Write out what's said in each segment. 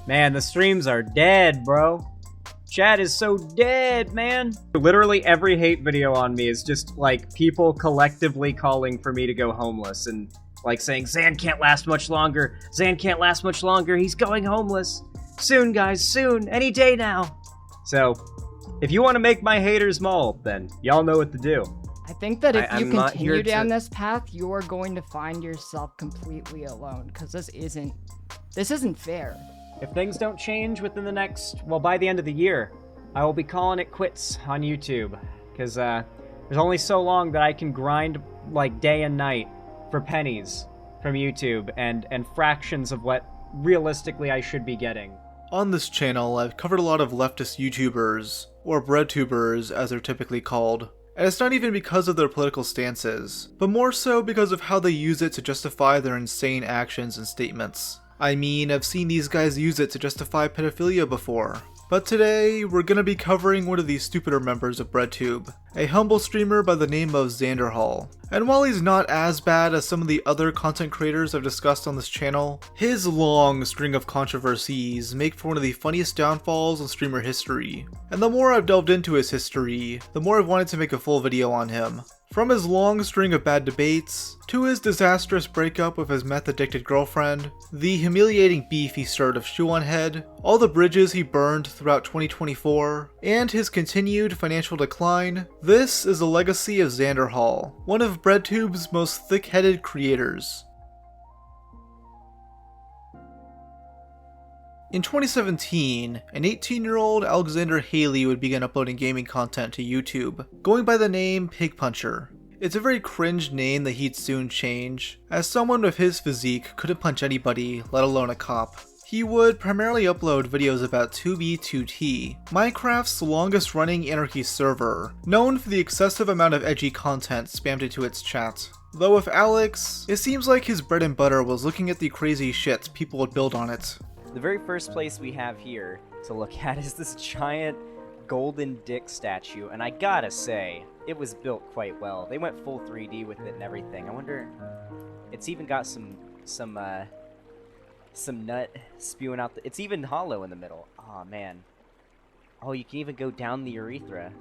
Man, the streams are dead, bro. Chat is so dead, man. Literally every hate video on me is just, like, people collectively calling for me to go homeless and, like, saying, Xan can't last much longer. Xan can't last much longer. He's going homeless. Soon, guys, soon. Any day now. So, if you want to make my haters maul, then y'all know what to do. I think that if you continue down to... this path, you are going to find yourself completely alone, because this isn't fair. If things don't change within the next, well, by the end of the year, I will be calling it quits on YouTube. Because there's only so long that I can grind, like, day and night for pennies from YouTube and fractions of what realistically I should be getting. On this channel, I've covered a lot of leftist YouTubers, or breadtubers as they're typically called. And it's not even because of their political stances, but more so because of how they use it to justify their insane actions and statements. I mean, I've seen these guys use it to justify pedophilia before. But today, we're gonna be covering one of these stupider members of BreadTube, a humble streamer by the name of Xanderhal. And while he's not as bad as some of the other content creators I've discussed on this channel, his long string of controversies make for one of the funniest downfalls in streamer history. And the more I've delved into his history, the more I've wanted to make a full video on him. From his long string of bad debates, to his disastrous breakup with his meth-addicted girlfriend, the humiliating beef he stirred of Shoe on Head, all the bridges he burned throughout 2024, and his continued financial decline, this is the legacy of Xanderhal, one of BreadTube's most thick-headed creators. In 2017, an 18-year-old Alexander Haley would begin uploading gaming content to YouTube, going by the name Pig Puncher. It's a very cringe name that he'd soon change, as someone with his physique couldn't punch anybody, let alone a cop. He would primarily upload videos about 2B2T, Minecraft's longest running anarchy server, known for the excessive amount of edgy content spammed into its chat. Though with Alex, it seems like his bread and butter was looking at the crazy shit people would build on it. The very first place we have here to look at is this giant golden dick statue, and I gotta say, it was built quite well. They went full 3D with it and everything. I wonder, it's even got some nut spewing out. It's even hollow in the middle. Oh man. Oh, you can even go down the urethra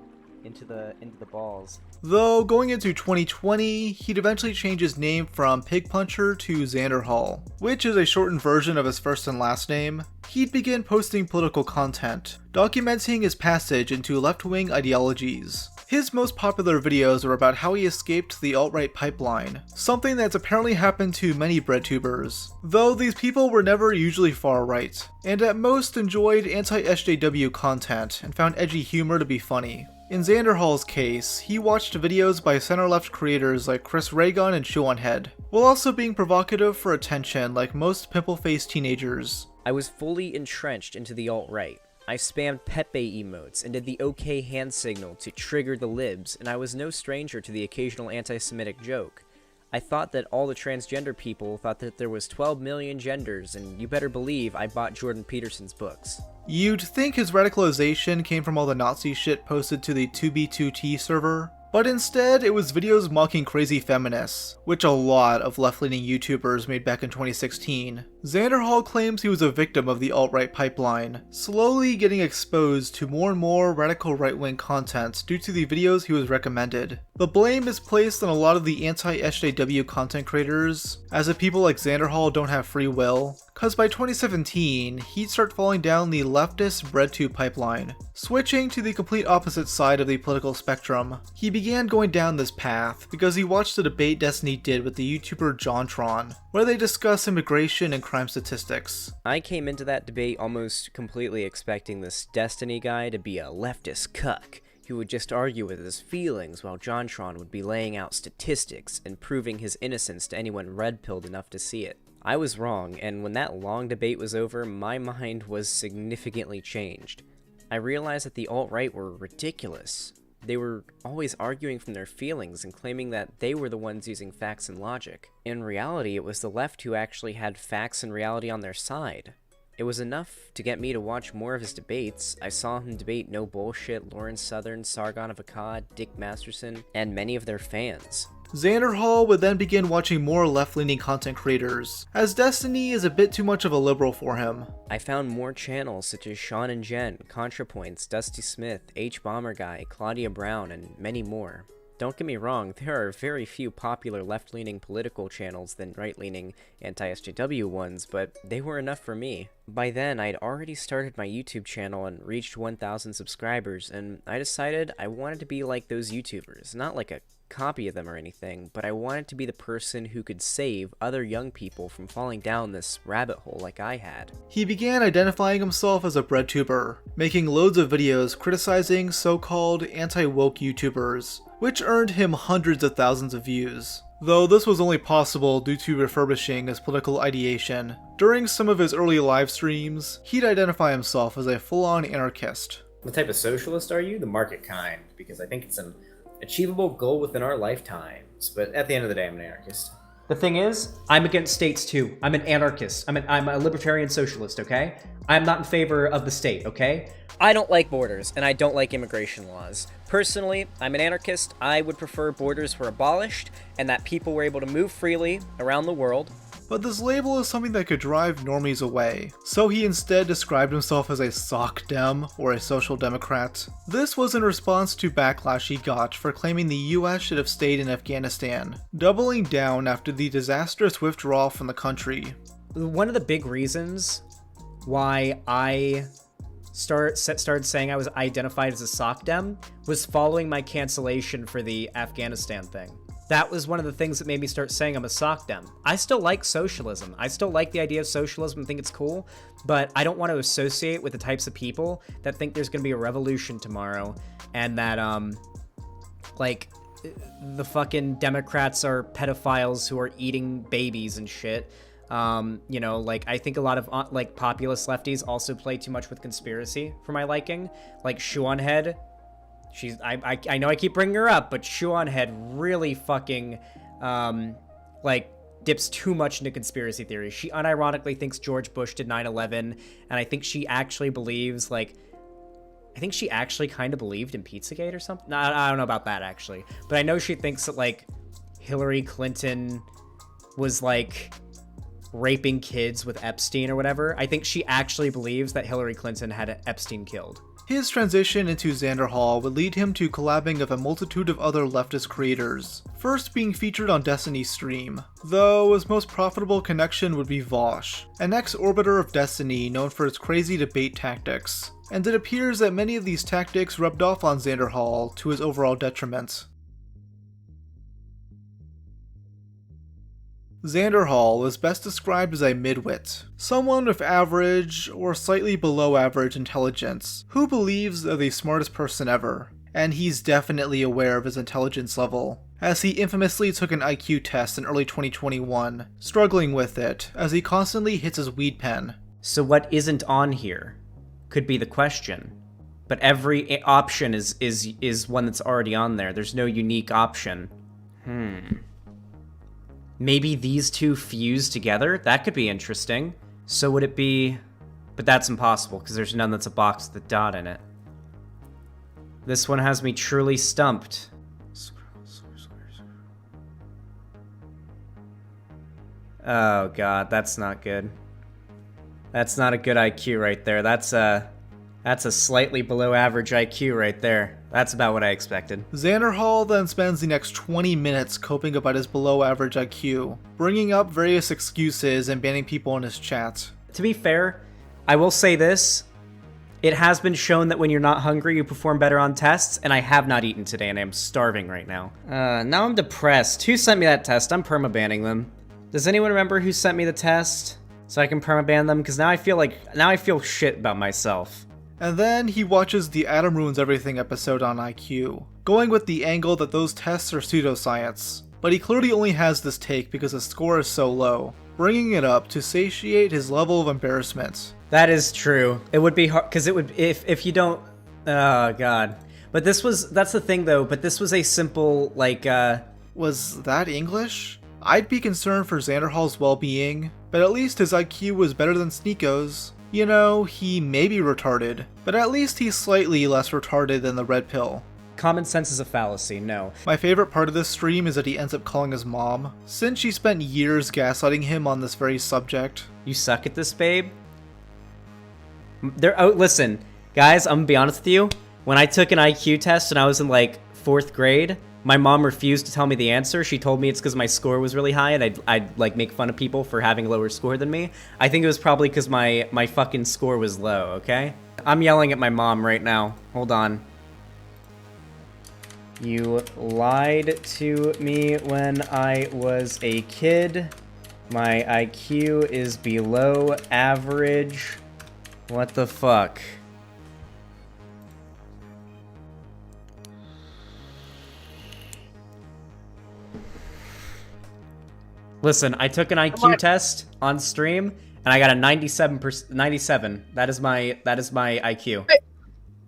into the balls. Though, going into 2020, he'd eventually change his name from Pig Puncher to Xanderhal, which is a shortened version of his first and last name. He'd begin posting political content, documenting his passage into left-wing ideologies. His most popular videos were about how he escaped the alt-right pipeline, something that's apparently happened to many breadtubers, though these people were never usually far-right, and at most enjoyed anti-SJW content and found edgy humor to be funny. In Xanderhal's case, he watched videos by center-left creators like Chris Raygun and Shoe on Head, while also being provocative for attention like most pimple-faced teenagers. I was fully entrenched into the alt-right. I spammed Pepe emotes and did the OK hand signal to trigger the libs, and I was no stranger to the occasional anti-Semitic joke. I thought that all the transgender people thought that there was 12 million genders, and you better believe I bought Jordan Peterson's books. You'd think his radicalization came from all the Nazi shit posted to the 2B2T server, but instead it was videos mocking crazy feminists, which a lot of left-leaning YouTubers made back in 2016. Xanderhal claims he was a victim of the alt-right pipeline, slowly getting exposed to more and more radical right-wing content due to the videos he was recommended. The blame is placed on a lot of the anti-SJW content creators, as if people like Xanderhal don't have free will, cause by 2017, he'd start falling down the leftist BreadTube pipeline, switching to the complete opposite side of the political spectrum. He began going down this path because he watched the debate Destiny did with the YouTuber JonTron, where they discuss immigration and crime statistics. I came into that debate almost completely expecting this Destiny guy to be a leftist cuck who would just argue with his feelings while JonTron would be laying out statistics and proving his innocence to anyone red-pilled enough to see it. I was wrong, and when that long debate was over, my mind was significantly changed. I realized that the alt-right were ridiculous. They were always arguing from their feelings and claiming that they were the ones using facts and logic. In reality, it was the left who actually had facts and reality on their side. It was enough to get me to watch more of his debates. I saw him debate No Bullshit, Lawrence Southern, Sargon of Akkad, Dick Masterson, and many of their fans. Xanderhal would then begin watching more left-leaning content creators, as Destiny is a bit too much of a liberal for him. I found more channels such as Sean and Jen, ContraPoints, Dusty Smith, H-Bomber-Guy, Claudia Brown, and many more. Don't get me wrong, there are very few popular left-leaning political channels than right-leaning anti-SJW ones, but they were enough for me. By then, I'd already started my YouTube channel and reached 1,000 subscribers, and I decided I wanted to be like those YouTubers, not like a copy of them or anything, but I wanted to be the person who could save other young people from falling down this rabbit hole like I had. He began identifying himself as a breadtuber, making loads of videos criticizing so-called anti-woke YouTubers, which earned him hundreds of thousands of views. Though this was only possible due to refurbishing his political ideation. During some of his early live streams, he'd identify himself as a full-on anarchist. What type of socialist are you? The market kind, because I think it's an achievable goal within our lifetimes. But at the end of the day, I'm an anarchist. The thing is, I'm against states too. I'm an anarchist. I'm a libertarian socialist, okay? I'm not in favor of the state, okay? I don't like borders, and I don't like immigration laws. Personally, I'm an anarchist. I would prefer borders were abolished, and that people were able to move freely around the world. But this label is something that could drive normies away, so he instead described himself as a sock dem, or a social democrat. This was in response to backlash he got for claiming the US should have stayed in Afghanistan, doubling down after the disastrous withdrawal from the country. One of the big reasons why I started saying I was identified as a sock dem was following my cancellation for the Afghanistan thing. That was one of the things that made me start saying I'm a sock dem. I still like socialism. I still like the idea of socialism and think it's cool, but I don't want to associate with the types of people that think there's going to be a revolution tomorrow and that, like, the fucking Democrats are pedophiles who are eating babies and shit. You know, like, I think a lot of, like, populist lefties also play too much with conspiracy for my liking. Like, Shoonhead. I know I keep bringing her up, but Shoonhead really fucking, like, dips too much into conspiracy theories. She unironically thinks George Bush did 9/11, and I think she actually believes, like, I think she actually kind of believed in Pizzagate or something. No, I don't know about that, actually. But I know she thinks that, like, Hillary Clinton was, like, raping kids with Epstein or whatever. I think she actually believes that Hillary Clinton had Epstein killed. His transition into Xanderhal would lead him to collabing with a multitude of other leftist creators, first being featured on Destiny's stream, though his most profitable connection would be Vaush, an ex-orbiter of Destiny known for his crazy debate tactics, and it appears that many of these tactics rubbed off on Xanderhal to his overall detriment. Xanderhal is best described as a midwit, someone with average or slightly below average intelligence, who believes they're the smartest person ever, and he's definitely aware of his intelligence level, as he infamously took an IQ test in early 2021, struggling with it as he constantly hits his weed pen. So what isn't on here could be the question. But every option is one that's already on there. There's no unique option. Maybe these two fuse together? That could be interesting. So would it be... But that's impossible, because there's none that's a box with a dot in it. This one has me truly stumped. Oh god, that's not good. That's not a good IQ right there. That's a slightly below average IQ right there. That's about what I expected. Xanderhal then spends the next 20 minutes coping about his below average IQ, bringing up various excuses and banning people in his chat. To be fair, I will say this. It has been shown that when you're not hungry, you perform better on tests, and I have not eaten today, and I'm starving right now. Now I'm depressed. Who sent me that test? I'm permabanning them. Does anyone remember who sent me the test? So I can permaban them? Because now I feel shit about myself. And then he watches the Adam Ruins Everything episode on IQ, going with the angle that those tests are pseudoscience. But he clearly only has this take because his score is so low, bringing it up to satiate his level of embarrassment. That is true. It would be hard, because it would, if you don't, oh god. But that's the thing though, but this was a simple, like, Was that English? I'd be concerned for Xanderhal's well-being, but at least his IQ was better than Sneeko's. You know, he may be retarded, but at least he's slightly less retarded than the red pill. common sense is a fallacy, no. My favorite part of this stream is that he ends up calling his mom, since she spent years gaslighting him on this very subject. You suck at this, babe? Listen, guys, I'm gonna be honest with you. When I took an IQ test and I was in, like, 4th grade, my mom refused to tell me the answer. She told me it's because my score was really high and I'd like, make fun of people for having a lower score than me. I think it was probably because my fucking score was low, okay? I'm yelling at my mom right now. Hold on. You lied to me when I was a kid. My IQ is below average. What the fuck? Listen, I took an IQ test on stream, and I got a 97. That is my IQ.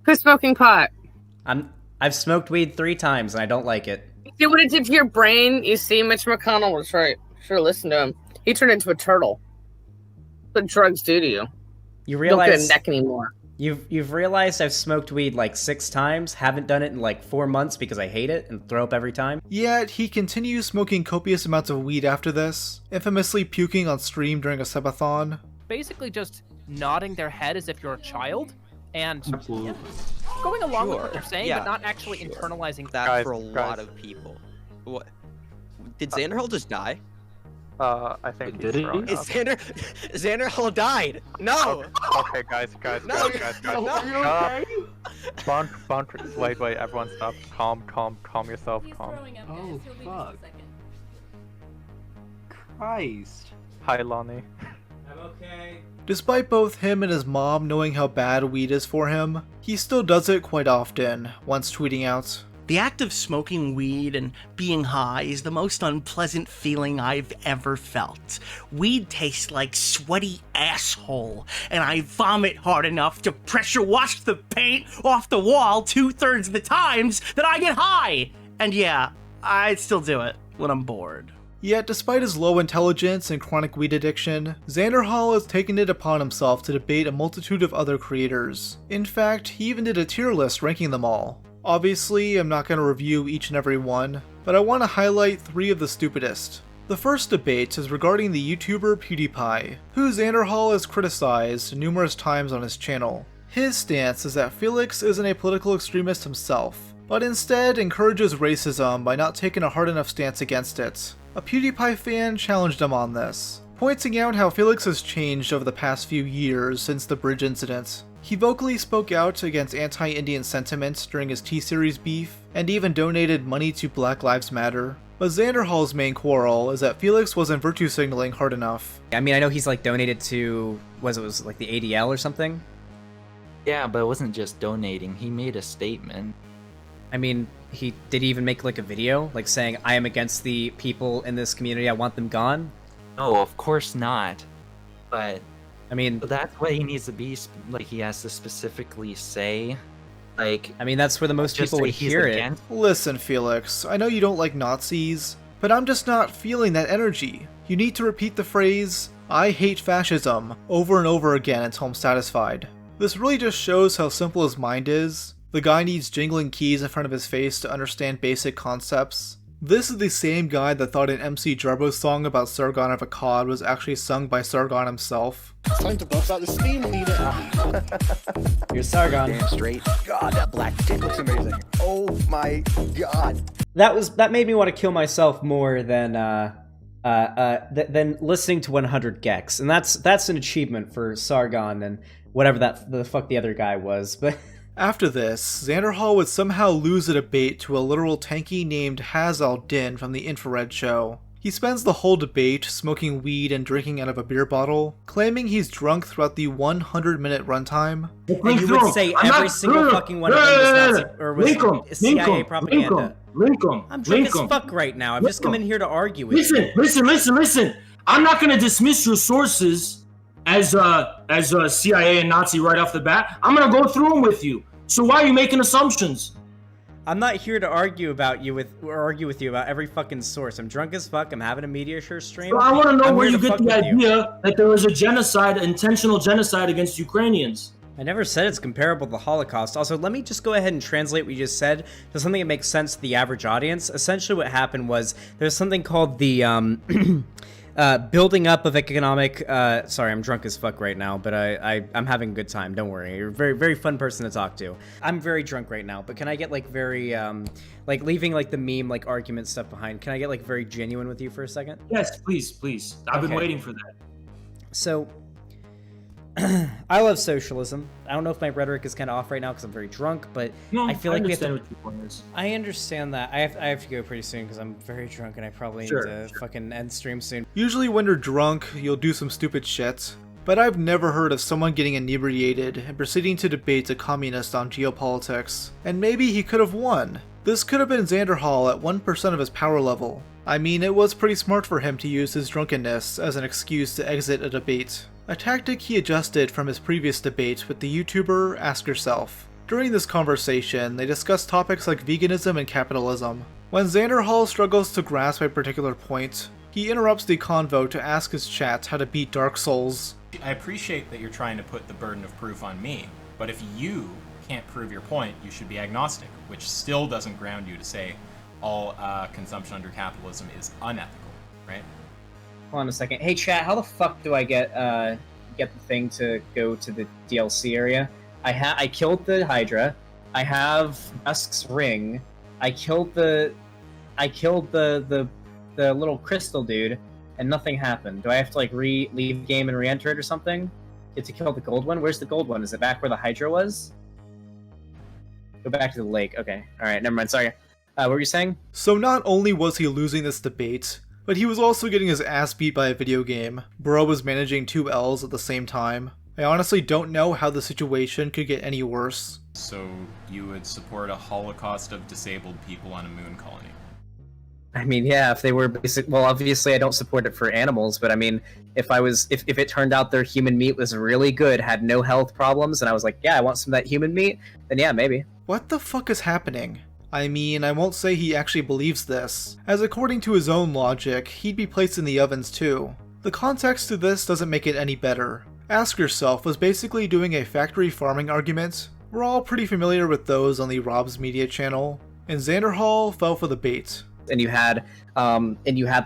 Quit smoking pot. I've smoked weed 3 times, and I don't like it. You see what it did to your brain? You see, Mitch McConnell was right. Sure, listen to him. He turned into a turtle. What drugs do to you? You realize don't get a neck anymore. You've realized I've smoked weed like 6 times, haven't done it in like 4 months because I hate it and throw up every time. Yet, he continues smoking copious amounts of weed after this, infamously puking on stream during a subathon. Basically just nodding their head as if you're a child, and going along with what they're saying, but not actually internalizing that for a lot of people. What? Did Xanderhal just die? I think did he? Xanderhal died. No. Okay, guys. No. Are you okay? Bond, wait, everyone stop. Calm yourself, calm. Oh, fuck. Christ. Hi, Lani. I'm okay. Despite both him and his mom knowing how bad weed is for him, he still does it quite often, once tweeting out, "The act of smoking weed and being high is the most unpleasant feeling I've ever felt. Weed tastes like sweaty asshole, and I vomit hard enough to pressure wash the paint off the wall 2/3 of the times that I get high. And yeah, I still do it when I'm bored." Yet, despite his low intelligence and chronic weed addiction, Xanderhal has taken it upon himself to debate a multitude of other creators. In fact, he even did a tier list ranking them all. Obviously, I'm not going to review each and every one, but I want to highlight 3 of the stupidest. The first debate is regarding the YouTuber Pewdiepie, who Xanderhal has criticized numerous times on his channel. His stance is that Felix isn't a political extremist himself, but instead encourages racism by not taking a hard enough stance against it. A Pewdiepie fan challenged him on this, pointing out how Felix has changed over the past few years since the bridge incident. He vocally spoke out against anti-Indian sentiments during his T-Series beef, and even donated money to Black Lives Matter. But Xanderhal's main quarrel is that Felix wasn't virtue signaling hard enough. I mean, I know he's like donated to, was like the ADL or something? Yeah, but it wasn't just donating, he made a statement. I mean, did he even make like a video, like saying, "I am against the people in this community, I want them gone"? No, of course not. But I mean, that's what he needs to be, like, he has to specifically say, like... I mean, that's where the most people would hear it. Listen, Felix, I know you don't like Nazis, but I'm just not feeling that energy. You need to repeat the phrase, "I hate fascism," over and over again until I'm satisfied. This really just shows how simple his mind is. The guy needs jingling keys in front of his face to understand basic concepts. This is the same guy that thought an MC Jarbo's song about Sargon of Akkad was actually sung by Sargon himself. It's time to bust out the steam cleaner. You're Sargon. Damn straight. God, that black dick looks amazing. Oh my god. That made me want to kill myself more than listening to 100 Gex, and that's an achievement for Sargon and whatever the fuck the other guy was, but. After this, Xanderhal would somehow lose a debate to a literal tanky named Hazal Din from the Infrared show. He spends the whole debate smoking weed and drinking out of a beer bottle, claiming he's drunk throughout the 100-minute runtime. And you would say every single fucking one of them was Nazi, or was CIA propaganda. I'm drunk as fuck right now. I've just come in here to argue with you. Listen. I'm not gonna dismiss your sources as CIA and Nazi right off the bat. I'm gonna go through them with you. So why are you making assumptions? I'm not here to argue with you about every fucking source. I'm drunk as fuck. I'm having a Meteor Share stream. So I want to know where you get the idea that there was a genocide, intentional genocide against Ukrainians. I never said it's comparable to the Holocaust. Also, let me just go ahead and translate what you just said to something that makes sense to the average audience. Essentially what happened was there's something called the building up of economic... sorry, I'm drunk as fuck right now, but I'm having a good time. Don't worry. You're a very, very fun person to talk to. I'm very drunk right now, but can I get like very... like leaving like the meme like argument stuff behind, can I get like very genuine with you for a second? Yes, please. I've been waiting for that. So... I love socialism. I don't know if my rhetoric is kind of off right now because I'm very drunk, but No, I feel like we have to... what your point is. I understand that. I have to go pretty soon because I'm very drunk and I probably need to fucking end stream soon. Usually when you're drunk, you'll do some stupid shit. But I've never heard of someone getting inebriated and proceeding to debate a communist on geopolitics. And maybe he could have won. This could have been Xanderhal at 1% of his power level. I mean, it was pretty smart for him to use his drunkenness as an excuse to exit a debate. A tactic he adjusted from his previous debate with the YouTuber Ask Yourself. During this conversation, they discussed topics like veganism and capitalism. When Xanderhal struggles to grasp a particular point, he interrupts the convo to ask his chat how to beat Dark Souls. I appreciate that you're trying to put the burden of proof on me, but if you can't prove your point, you should be agnostic, which still doesn't ground you to say all consumption under capitalism is unethical, right? Hold on a second. Hey chat, how the fuck do I get the thing to go to the DLC area? I killed the Hydra. I have Dusk's ring. I killed the little crystal dude, and nothing happened. Do I have to like leave the game and re-enter it or something? Get to kill the gold one? Where's the gold one? Is it back where the Hydra was? Go back to the lake. Okay. Alright, never mind. Sorry. What were you saying? So not only was he losing this debate, but he was also getting his ass beat by a video game. Bro was managing 2 L's at the same time. I honestly don't know how the situation could get any worse. So you would support a holocaust of disabled people on a moon colony? I mean, yeah, if they were basic... Well, obviously I don't support it for animals, but I mean, if it turned out their human meat was really good, had no health problems, and I was like, yeah, I want some of that human meat, then yeah, maybe. What the fuck is happening? I mean, I won't say he actually believes this, as according to his own logic, he'd be placed in the ovens too. The context to this doesn't make it any better. Ask Yourself was basically doing a factory farming argument. We're all pretty familiar with those on the Rob's Media channel, and Xanderhal fell for the bait. And you had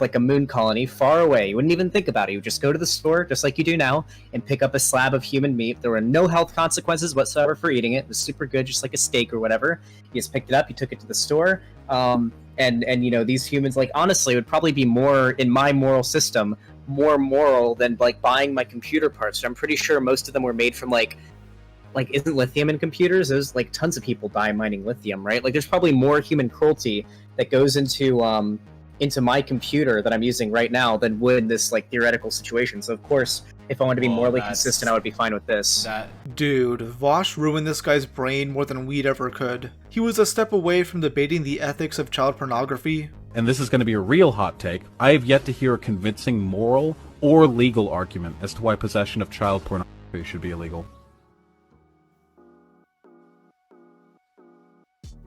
like a moon colony far away. You wouldn't even think about it. You would just go to the store, just like you do now, and pick up a slab of human meat. There were no health consequences whatsoever for eating it. It was super good, just like a steak or whatever. You just picked it up, you took it to the store, and you know, these humans, like, honestly, would probably be more, in my moral system, more moral than like buying my computer parts. I'm pretty sure most of them were made from like isn't lithium in computers? There's like tons of people die mining lithium, right? Like there's probably more human cruelty that goes into my computer that I'm using right now than would in this like theoretical situation. So of course, if I want to be morally consistent, I would be fine with this. Dude, Vaush ruined this guy's brain more than weed ever could. He was a step away from debating the ethics of child pornography. And this is going to be a real hot take. I have yet to hear a convincing moral or legal argument as to why possession of child pornography should be illegal.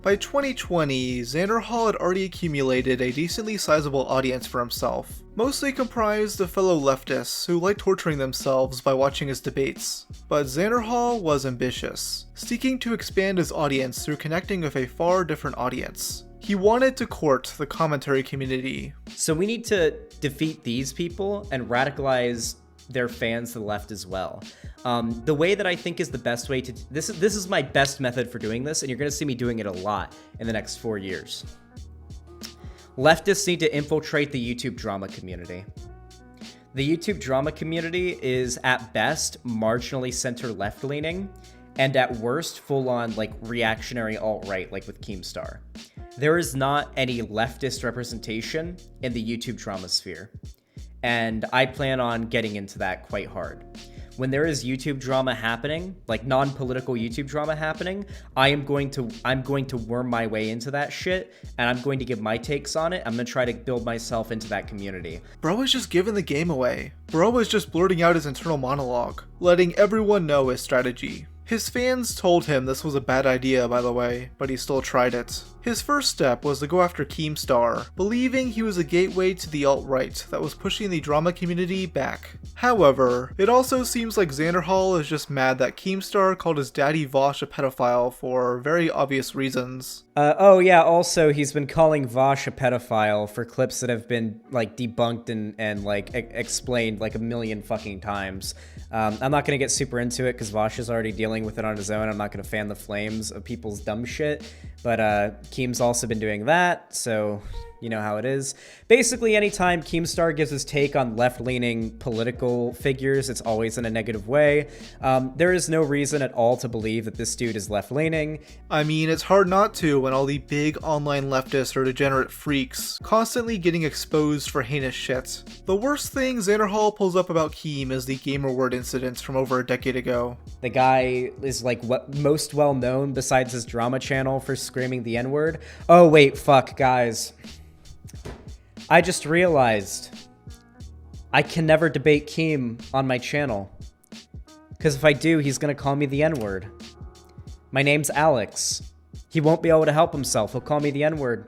By 2020, Xanderhal had already accumulated a decently sizable audience for himself, mostly comprised of fellow leftists who liked torturing themselves by watching his debates. But Xanderhal was ambitious, seeking to expand his audience through connecting with a far different audience. He wanted to court the commentary community. So we need to defeat these people and radicalize their fans to the left as well. The way that I think is the best way to... This is my best method for doing this, and you're going to see me doing it a lot in the next 4 years. Leftists need to infiltrate the YouTube drama community. The YouTube drama community is, at best, marginally center-left-leaning, and at worst, full-on, like, reactionary alt-right, like with Keemstar. There is not any leftist representation in the YouTube drama sphere, and I plan on getting into that quite hard. When there is YouTube drama happening, like non-political YouTube drama happening, I'm going to worm my way into that shit, and I'm going to give my takes on it. I'm going to try to build myself into that community. Bro was just giving the game away. Bro was just blurting out his internal monologue, letting everyone know his strategy. His fans told him this was a bad idea, by the way, but he still tried it. His first step was to go after Keemstar, believing he was a gateway to the alt-right that was pushing the drama community back. However, it also seems like Xanderhal is just mad that Keemstar called his daddy Vaush a pedophile for very obvious reasons. Oh yeah, also he's been calling Vaush a pedophile for clips that have been like debunked and like explained like a million fucking times. I'm not gonna get super into it because Vaush is already dealing with it on his own. I'm not gonna fan the flames of people's dumb shit, but Keem's also been doing that, so you know how it is. Basically, anytime Keemstar gives his take on left-leaning political figures, it's always in a negative way. There is no reason at all to believe that this dude is left-leaning. I mean, it's hard not to when all the big online leftists are degenerate freaks, constantly getting exposed for heinous shit. The worst thing Xanderhal pulls up about Keem is the gamer word incident from over a decade ago. The guy is like what most well known besides his drama channel for screaming the N-word. Oh wait, fuck, guys. I just realized I can never debate Keem on my channel. Because if I do, he's gonna call me the N-word. My name's Alex. He won't be able to help himself. He'll call me the N-word.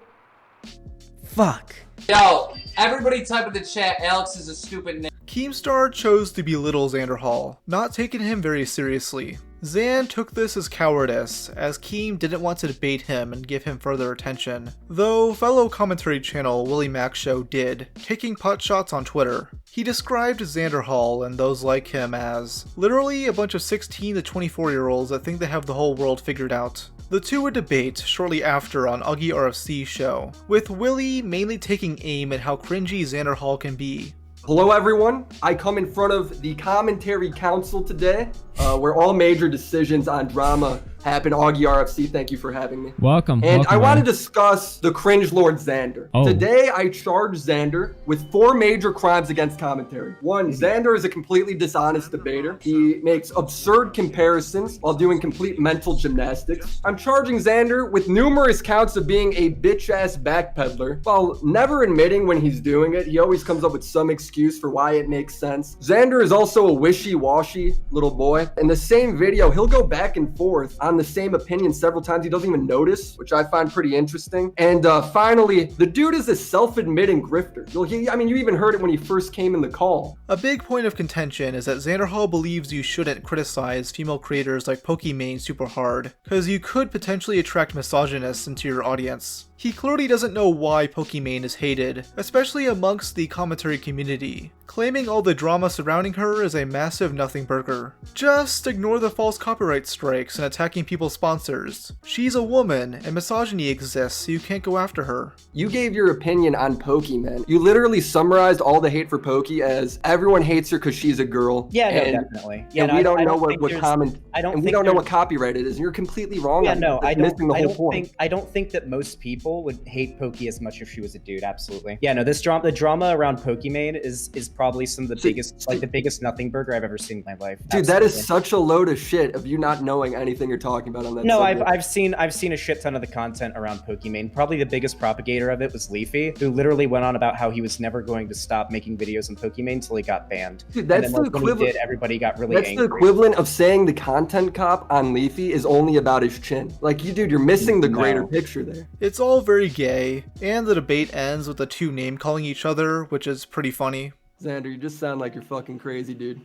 Fuck. Yo, everybody type in the chat, Alex is a stupid name. Keemstar chose to belittle Xanderhal, not taking him very seriously. Xan took this as cowardice, as Keem didn't want to debate him and give him further attention, though fellow commentary channel WillyMacShow did, taking potshots on Twitter. He described Xanderhal and those like him as literally a bunch of 16 to 24-year-olds that think they have the whole world figured out. The two would debate shortly after on Uggy RFC's show, with Willy mainly taking aim at how cringy Xanderhal can be. Hello everyone, I come in front of the Commentary Council today, where all major decisions on drama happen. Augie RFC, thank you for having me. Welcome. And welcome, I want to man. discuss the cringe lord Xander. Oh. Today I charge Xander with 4 major crimes against commentary. 1, Xander is a completely dishonest debater. He makes absurd comparisons while doing complete mental gymnastics. I'm charging Xander with numerous counts of being a bitch-ass backpedaler. While never admitting when he's doing it, he always comes up with some excuse for why it makes sense. Xander is also a wishy-washy little boy. In the same video, he'll go back and forth on the same opinion several times. He doesn't even notice, which I find pretty interesting. And finally, the dude is a self-admitting grifter. I mean, you even heard it when he first came in the call. A big point of contention is that Xanderhal believes you shouldn't criticize female creators like Pokimane super hard, because you could potentially attract misogynists into your audience. He clearly doesn't know why Pokimane is hated, especially amongst the commentary community, claiming all the drama surrounding her is a massive nothing burger. Just ignore the false copyright strikes and attacking people's sponsors. She's a woman, and misogyny exists, so you can't go after her. You gave your opinion on Pokimane. You literally summarized all the hate for Poki as everyone hates her because she's a girl. Yeah, no, definitely. Yeah, and no, we don't I know don't what think there's- comment, I don't and we think don't know there's- what copyright it is. And you're completely wrong. Yeah, on no, that. I That's missing the whole point. I don't think that most people would hate Pokey as much if she was a dude. Absolutely. Yeah, no, the drama around Pokimane is probably some of the biggest, like the biggest nothing burger I've ever seen in my life. Dude, that is Absolutely. such a load of shit of you not knowing anything you're talking about on that No, subject. I've seen a shit ton of the content around Pokimane. Probably the biggest propagator of it was Leafy, who literally went on about how he was never going to stop making videos on Pokimane until he got banned. Dude, that's and then, the when equivalent. he did, everybody got really That's angry. the equivalent of saying the content cop on Leafy is only about his chin. Like, you, dude, you're missing the greater picture there. It's all very gay, and the debate ends with the two name calling each other, which is pretty funny. Xander, you just sound like you're fucking crazy, dude.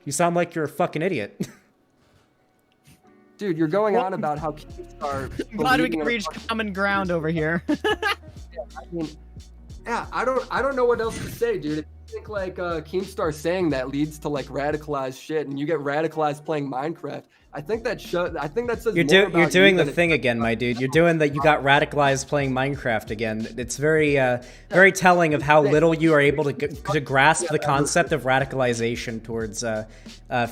You sound like you're a fucking idiot. Dude, you're going on about how Keemstar. Glad we can reach common ground over here. I don't know what else to say, dude. If you think like Keemstar saying that leads to like radicalized shit, and you get radicalized playing Minecraft, I think that says You're more about you're doing you the than thing again, my dude. You're doing that. You got radicalized playing Minecraft again. It's very very telling of how little you are able to grasp the concept of radicalization towards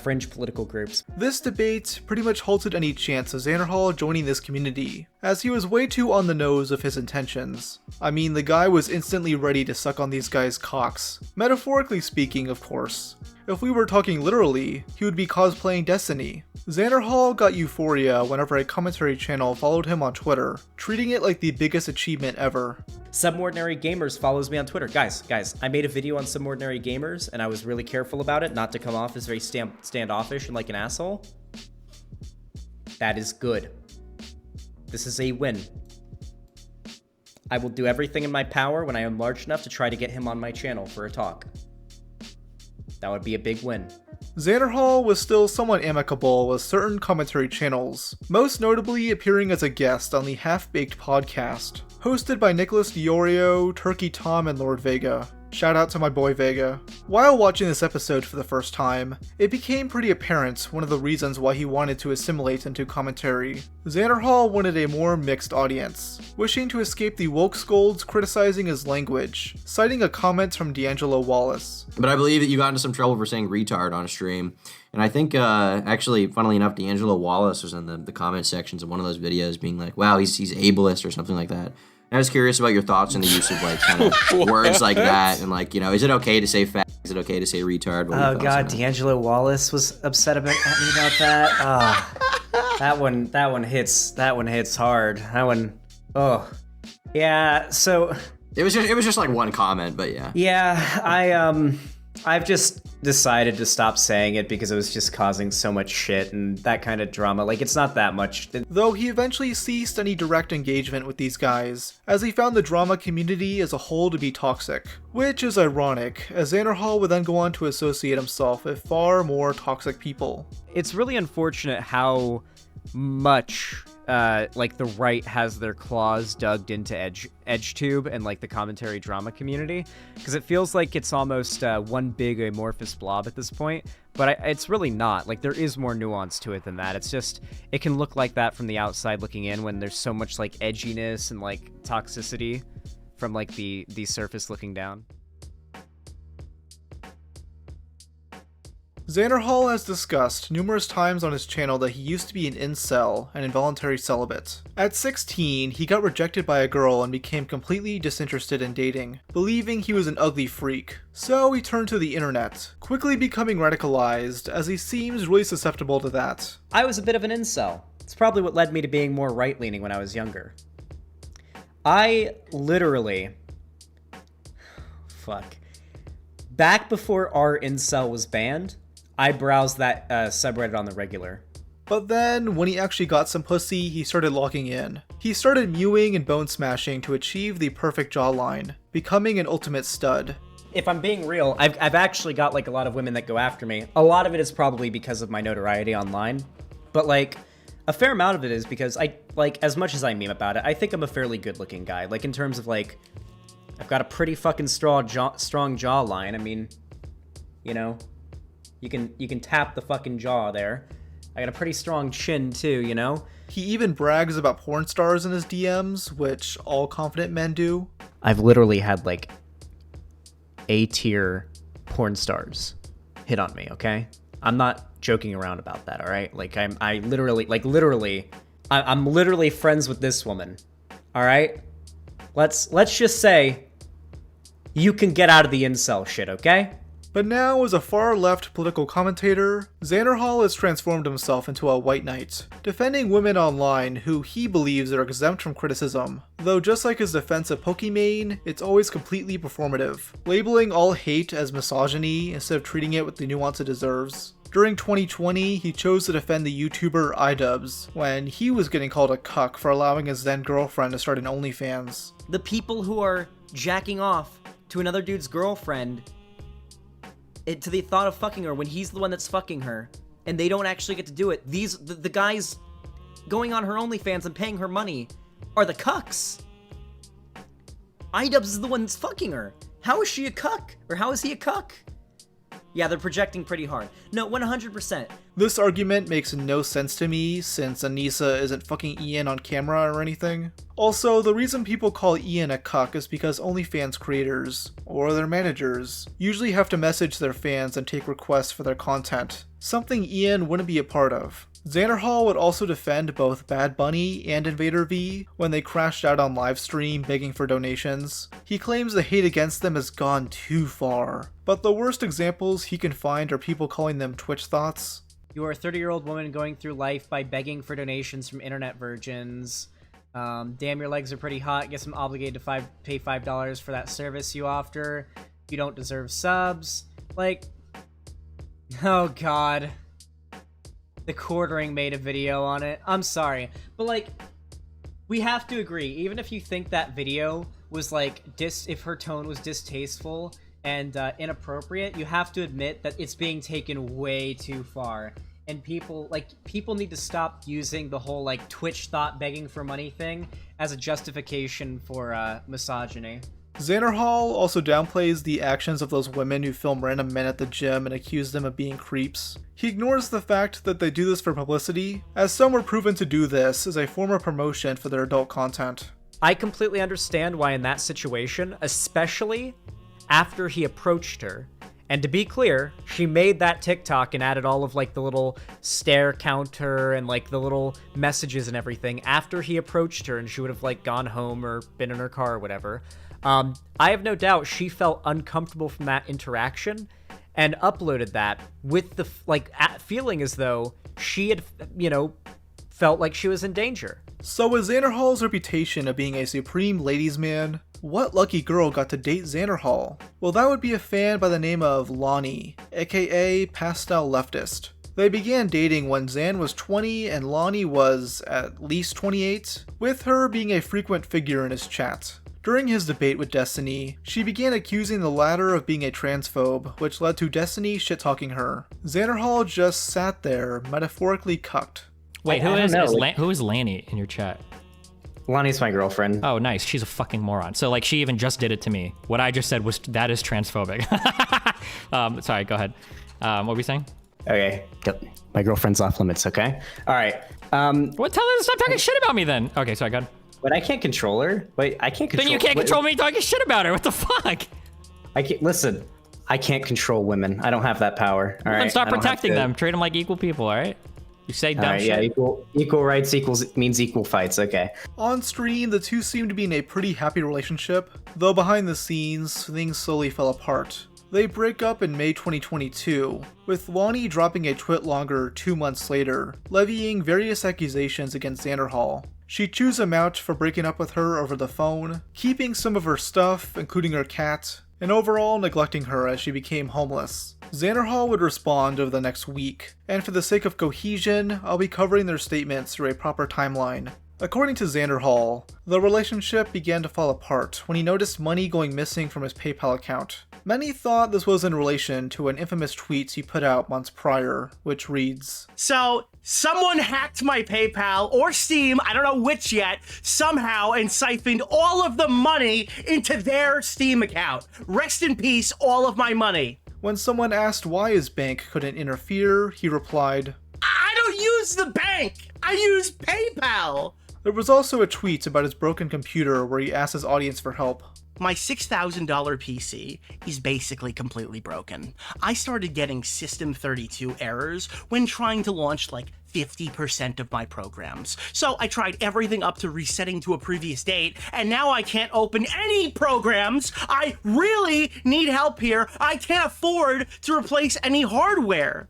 fringe political groups. This debate pretty much halted any chance of Xanderhal joining this community, as he was way too on the nose of his intentions. I mean, the guy was instantly ready to suck on these guys' cocks. Metaphorically speaking, of course. If we were talking literally, he would be cosplaying Destiny. Xanderhal got euphoria whenever a commentary channel followed him on Twitter, treating it like the biggest achievement ever. Subordinary Gamers follows me on Twitter. Guys, I made a video on Subordinary Gamers, and I was really careful about it, not to come off as very standoffish and like an asshole. That is good. This is a win. I will do everything in my power when I am large enough to try to get him on my channel for a talk. That would be a big win. Xanderhal was still somewhat amicable with certain commentary channels, most notably appearing as a guest on the Half-Baked podcast, hosted by Nicholas Deorio, Turkey Tom, and Lord Vega. Shout out to my boy Vega. While watching this episode for the first time, it became pretty apparent one of the reasons why he wanted to assimilate into commentary. Xanderhal wanted a more mixed audience, wishing to escape the woke scolds criticizing his language, citing a comment from D'Angelo Wallace. But I believe that you got into some trouble for saying retard on a stream. And I think, actually, funnily enough, D'Angelo Wallace was in the comment sections of one of those videos being like, wow, he's ableist or something like that. I was curious about your thoughts on the use of like kind of words like that, and like, you know, is it okay to say fat? Is it okay to say retard? Oh god, D'Angelo Wallace was upset about me about that. Oh, that one hits hard. That one, oh, yeah. So it was just like one comment, but yeah. Yeah, I've just decided to stop saying it because it was just causing so much shit and that kind of drama. Like, it's not that much. Though he eventually ceased any direct engagement with these guys, as he found the drama community as a whole to be toxic. Which is ironic, as Xanderhal would then go on to associate himself with far more toxic people. It's really unfortunate how much like the right has their claws dug into EdgeTube and like the commentary drama community, because it feels like it's almost one big amorphous blob at this point, but it's really not. Like, there is more nuance to it than that. It's just, it can look like that from the outside looking in when there's so much like edginess and like toxicity from like the surface looking down. Xanderhal has discussed numerous times on his channel that he used to be an incel and involuntary celibate. At 16, he got rejected by a girl and became completely disinterested in dating, believing he was an ugly freak. So he turned to the internet, quickly becoming radicalized, as he seems really susceptible to that. I was a bit of an incel. It's probably what led me to being more right-leaning when I was younger. I literally... Fuck. Back before our incel was banned, I browsed that subreddit on the regular. But then, when he actually got some pussy, he started logging in. He started mewing and bone smashing to achieve the perfect jawline, becoming an ultimate stud. If I'm being real, I've actually got like a lot of women that go after me. A lot of it is probably because of my notoriety online, but like a fair amount of it is because I, like, as much as I meme about it, I think I'm a fairly good-looking guy. Like, in terms of like, I've got a pretty fucking strong jawline. I mean, you know, you can tap the fucking jaw there. I got a pretty strong chin too, you know? He even brags about porn stars in his DMs, which all confident men do. I've literally had like A-tier porn stars hit on me, okay? I'm not joking around about that, all right? Like, I'm literally friends with this woman, all right? Let's just say you can get out of the incel shit, okay? But now, as a far-left political commentator, Xanderhal has transformed himself into a white knight, defending women online who he believes are exempt from criticism. Though just like his defense of Pokimane, it's always completely performative, labeling all hate as misogyny instead of treating it with the nuance it deserves. During 2020, he chose to defend the YouTuber iDubbbz when he was getting called a cuck for allowing his then girlfriend to start an OnlyFans. The people who are jacking off to another dude's girlfriend to the thought of fucking her when he's the one that's fucking her, and they don't actually get to do it. The guys going on her OnlyFans and paying her money are the cucks. iDubbbz is the one that's fucking her. How is she a cuck? Or how is he a cuck? Yeah, they're projecting pretty hard. No, 100%. This argument makes no sense to me, since Anissa isn't fucking Ian on camera or anything. Also, the reason people call Ian a cuck is because OnlyFans creators, or their managers, usually have to message their fans and take requests for their content, something Ian wouldn't be a part of. Xanderhal would also defend both Bad Bunny and Invader V when they crashed out on livestream begging for donations. He claims the hate against them has gone too far, but the worst examples he can find are people calling them Twitch thoughts. You are a 30-year-old woman going through life by begging for donations from internet virgins. Damn, your legs are pretty hot. Guess I'm obligated to pay $5 for that service you offer. You don't deserve subs. Like, oh god. The Quartering made a video on it. I'm sorry, but like, We have to agree, even if you think that video was like, if her tone was distasteful and inappropriate, you have to admit that it's being taken way too far. And people need to stop using the whole like Twitch thought begging for money thing as a justification for misogyny. Xanderhal also downplays the actions of those women who film random men at the gym and accuse them of being creeps. He ignores the fact that they do this for publicity, as some were proven to do this as a form of promotion for their adult content. I completely understand why in that situation, especially after he approached her, and to be clear, she made that TikTok and added all of like the little stare counter and like the little messages and everything after he approached her and she would have like gone home or been in her car or whatever. I have no doubt she felt uncomfortable from that interaction and uploaded that with the feeling as though she had, felt like she was in danger. So with Xanderhal's reputation of being a supreme ladies' man, what lucky girl got to date Xanderhal? Well, that would be a fan by the name of Lani, aka Pastel Leftist. They began dating when Xan was 20 and Lani was at least 28, with her being a frequent figure in his chat. During his debate with Destiny, she began accusing the latter of being a transphobe, which led to Destiny shit-talking her. Xanderhal just sat there, metaphorically cucked. Wait, who is Lani in your chat? Lani's my girlfriend. Oh, nice. She's a fucking moron. So, like, she even just did it to me. What I just said was, that is transphobic. Sorry, go ahead. What were we saying? Okay. My girlfriend's off limits, okay? All right. Well, tell her to stop talking shit about me then. Okay, sorry, go ahead. But I can't control her. Wait, I can't control. Then you can't control me talking shit about her. What the fuck? Listen, I can't control women. I don't have that power. All right. Then stop protecting them. Treat them like equal people. All right. You say dumb shit. Yeah, equal rights means equal fights. Okay. On stream, the two seemed to be in a pretty happy relationship, though behind the scenes, things slowly fell apart. They break up in May 2022, with Lani dropping a Twitlonger 2 months later, levying various accusations against Xanderhal. She chews him out for breaking up with her over the phone, keeping some of her stuff, including her cat, and overall neglecting her as she became homeless. Xanderhal would respond over the next week, and for the sake of cohesion, I'll be covering their statements through a proper timeline. According to Xanderhal, the relationship began to fall apart when he noticed money going missing from his PayPal account. Many thought this was in relation to an infamous tweet he put out months prior, which reads, "So, someone hacked my PayPal or Steam, I don't know which yet, somehow and siphoned all of the money into their Steam account. Rest in peace, all of my money." When someone asked why his bank couldn't interfere, he replied, "I don't use the bank! I use PayPal!" There was also a tweet about his broken computer where he asked his audience for help. My $6,000 PC is basically completely broken. I started getting System32 errors when trying to launch like 50% of my programs. So I tried everything up to resetting to a previous date, and now I can't open any programs. I really need help here. I can't afford to replace any hardware.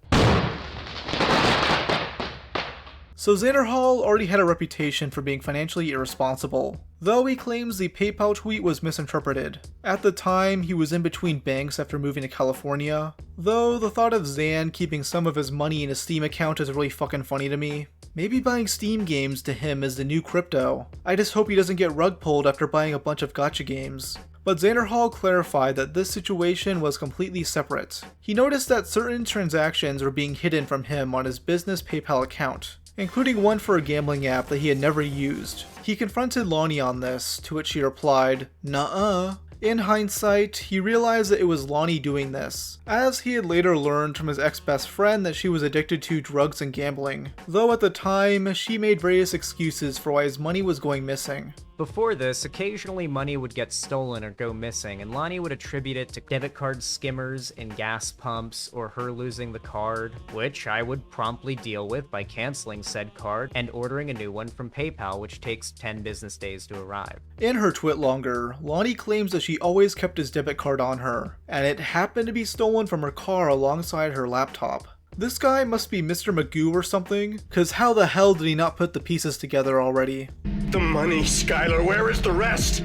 So Xanderhal already had a reputation for being financially irresponsible, though he claims the PayPal tweet was misinterpreted. At the time, he was in between banks after moving to California, though the thought of Xan keeping some of his money in his Steam account is really fucking funny to me. Maybe buying Steam games to him is the new crypto. I just hope he doesn't get rug pulled after buying a bunch of gacha games. But Xanderhal clarified that this situation was completely separate. He noticed that certain transactions were being hidden from him on his business PayPal account, including one for a gambling app that he had never used. He confronted Lani on this, to which she replied, "Nuh-uh." In hindsight, he realized that it was Lani doing this, as he had later learned from his ex-best friend that she was addicted to drugs and gambling, though at the time, she made various excuses for why his money was going missing. Before this, occasionally money would get stolen or go missing, and Lani would attribute it to debit card skimmers and gas pumps, or her losing the card, which I would promptly deal with by canceling said card and ordering a new one from PayPal, which takes 10 business days to arrive. In her Twitlonger, Lani claims that she always kept his debit card on her, and it happened to be stolen from her car alongside her laptop. This guy must be Mr. Magoo or something, cause how the hell did he not put the pieces together already? The money, Skylar, where is the rest?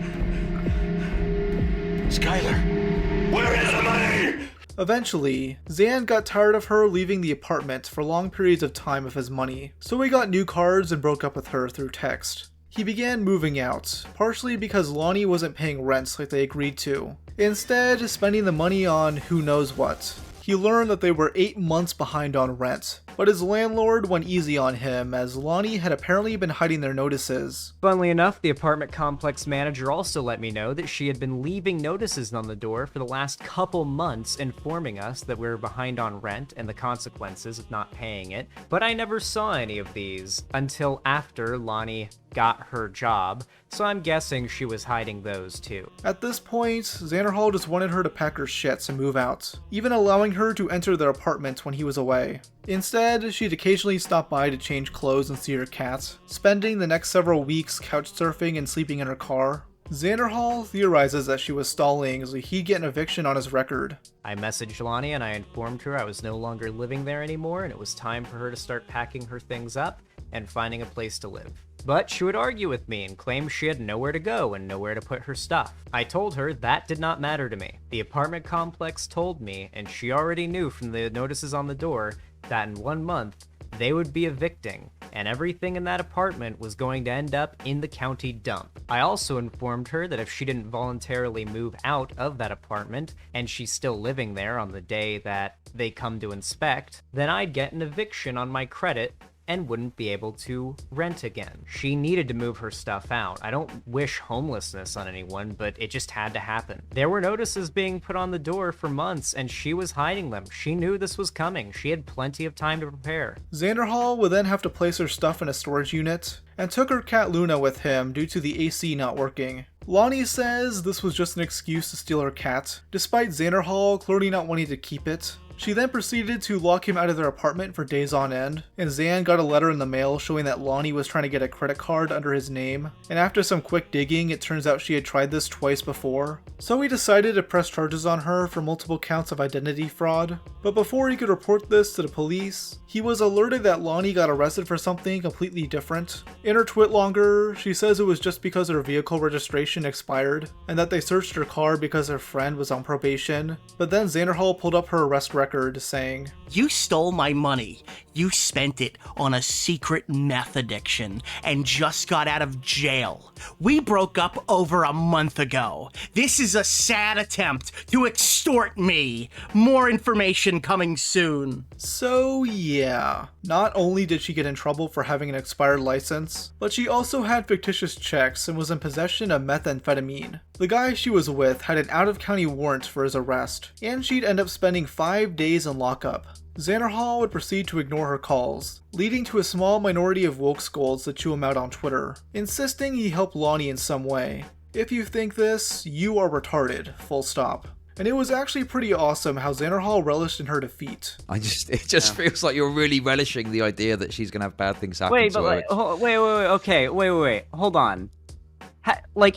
Skylar, where is the money? Eventually, Xan got tired of her leaving the apartment for long periods of time with his money, so he got new cards and broke up with her through text. He began moving out, partially because Lani wasn't paying rent like they agreed to, instead spending the money on who knows what. He learned that they were 8 months behind on rent, but his landlord went easy on him as Lani had apparently been hiding their notices. Funnily enough, the apartment complex manager also let me know that she had been leaving notices on the door for the last couple months informing us that we were behind on rent and the consequences of not paying it, but I never saw any of these until after Lani got her job, so I'm guessing she was hiding those too. At this point, Xanderhal just wanted her to pack her shits and move out, even allowing her to enter their apartment when he was away. Instead, she'd occasionally stop by to change clothes and see her cat, spending the next several weeks couch surfing and sleeping in her car. Xanderhal theorizes that she was stalling so he'd get an eviction on his record. I messaged Lani and I informed her I was no longer living there anymore and it was time for her to start packing her things up and finding a place to live. But she would argue with me and claim she had nowhere to go and nowhere to put her stuff. I told her that did not matter to me. The apartment complex told me, and she already knew from the notices on the door, that in 1 month, they would be evicting, and everything in that apartment was going to end up in the county dump. I also informed her that if she didn't voluntarily move out of that apartment, and she's still living there on the day that they come to inspect, then I'd get an eviction on my credit and wouldn't be able to rent again. She needed to move her stuff out. I don't wish homelessness on anyone, but it just had to happen. There were notices being put on the door for months, and she was hiding them. She knew this was coming. She had plenty of time to prepare. Xanderhal would then have to place her stuff in a storage unit, and took her cat Luna with him due to the AC not working. Lani says this was just an excuse to steal her cat, despite Xanderhal clearly not wanting to keep it. She then proceeded to lock him out of their apartment for days on end, and Xan got a letter in the mail showing that Lani was trying to get a credit card under his name, and after some quick digging, it turns out she had tried this twice before. So he decided to press charges on her for multiple counts of identity fraud, but before he could report this to the police, he was alerted that Lani got arrested for something completely different. In her Twitlonger, she says it was just because her vehicle registration expired, and that they searched her car because her friend was on probation, but then Xanderhal pulled up her arrest record saying, "You stole my money. You spent it on a secret meth addiction and just got out of jail. We broke up over a month ago. This is a sad attempt to extort me. More information coming soon." So yeah, not only did she get in trouble for having an expired license, but she also had fictitious checks and was in possession of methamphetamine. The guy she was with had an out-of-county warrant for his arrest, and she'd end up spending 5 days in lockup. Xanderhal would proceed to ignore her calls, leading to a small minority of woke scolds that chew him out on Twitter, insisting he helped Lani in some way. If you think this, you are retarded, full stop. And it was actually pretty awesome how Xanderhal relished in her defeat. It just feels like you're really relishing the idea that she's gonna have bad things happen Wait, to her. wait, hold on.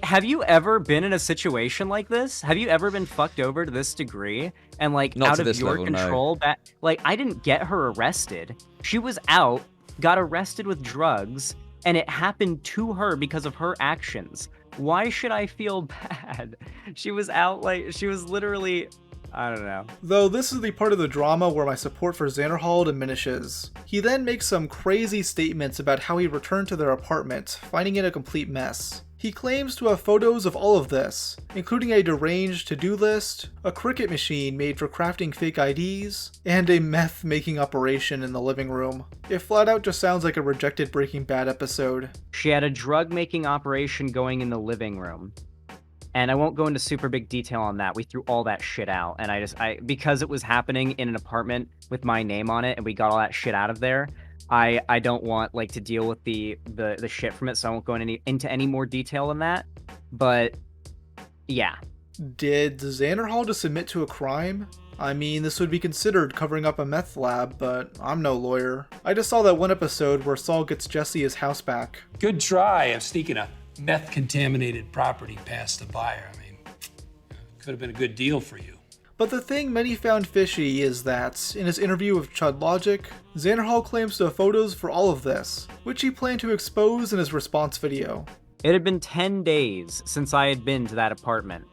Have you ever been in a situation like this? Have you ever been fucked over to this degree and Not out to of this your level, control? no. I didn't get her arrested. She was out, got arrested with drugs, and it happened to her because of her actions. Why should I feel bad? She was out, she was literally, I don't know. Though this is the part of the drama where my support for Xanderhal diminishes. He then makes some crazy statements about how he returned to their apartment, finding it a complete mess. He claims to have photos of all of this, including a deranged to-do list, a cricket machine made for crafting fake IDs, and a meth-making operation in the living room. It flat out just sounds like a rejected Breaking Bad episode. She had a drug-making operation going in the living room. And I won't go into super big detail on that. We threw all that shit out. And because it was happening in an apartment with my name on it and we got all that shit out of there, I don't want to deal with the shit from it, so I won't go into any more detail than that. But yeah. Did Xanderhal just admit to a crime? I mean, this would be considered covering up a meth lab, but I'm no lawyer. I just saw that one episode where Saul gets Jesse his house back. Good try of sneaking a meth-contaminated property past the buyer. I mean, could have been a good deal for you. But the thing many found fishy is that, in his interview with Chud Logic, Xanderhal claims to have photos for all of this, which he planned to expose in his response video. It had been 10 days since I had been to that apartment.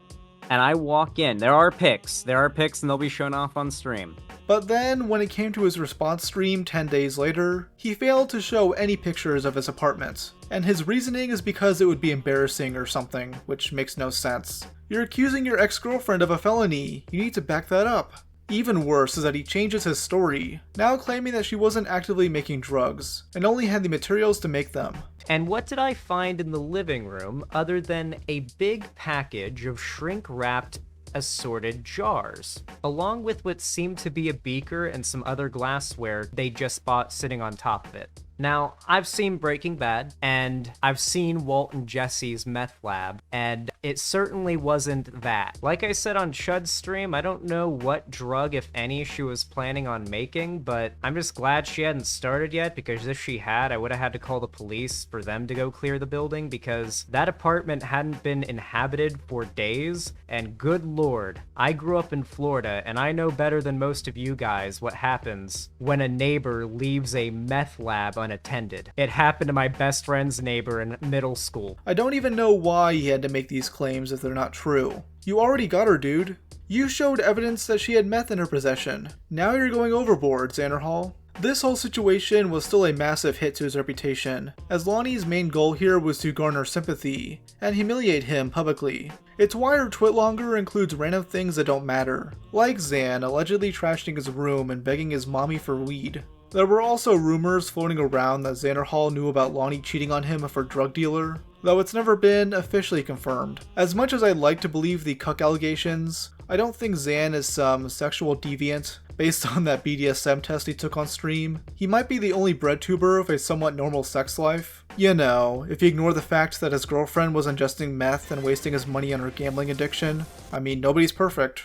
and I walk in. There are pics, and they'll be shown off on stream. But then, when it came to his response stream 10 days later, he failed to show any pictures of his apartment. And his reasoning is because it would be embarrassing or something, which makes no sense. You're accusing your ex-girlfriend of a felony. You need to back that up. Even worse is that he changes his story, now claiming that she wasn't actively making drugs, and only had the materials to make them. And what did I find in the living room other than a big package of shrink-wrapped assorted jars, along with what seemed to be a beaker and some other glassware they just bought sitting on top of it. Now, I've seen Breaking Bad, and I've seen Walt and Jesse's meth lab, and it certainly wasn't that. Like I said on Chud's stream, I don't know what drug, if any, she was planning on making, but I'm just glad she hadn't started yet, because if she had, I would have had to call the police for them to go clear the building, because that apartment hadn't been inhabited for days, and good lord, I grew up in Florida, and I know better than most of you guys what happens when a neighbor leaves a meth lab unattended. It happened to my best friend's neighbor in middle school. I don't even know why he had to make these claims if they're not true. You already got her, dude. You showed evidence that she had meth in her possession. Now you're going overboard, Xanderhal. This whole situation was still a massive hit to his reputation, as Lani's main goal here was to garner sympathy, and humiliate him publicly. It's why her Twitlonger includes random things that don't matter, like Xan allegedly trashing his room and begging his mommy for weed. There were also rumors floating around that Xanderhal knew about Lani cheating on him with her drug dealer, though it's never been officially confirmed. As much as I'd like to believe the cuck allegations, I don't think Xan is some sexual deviant. Based on that BDSM test he took on stream, he might be the only breadtuber with a somewhat normal sex life. You know, if you ignore the fact that his girlfriend was ingesting meth and wasting his money on her gambling addiction. I mean, nobody's perfect.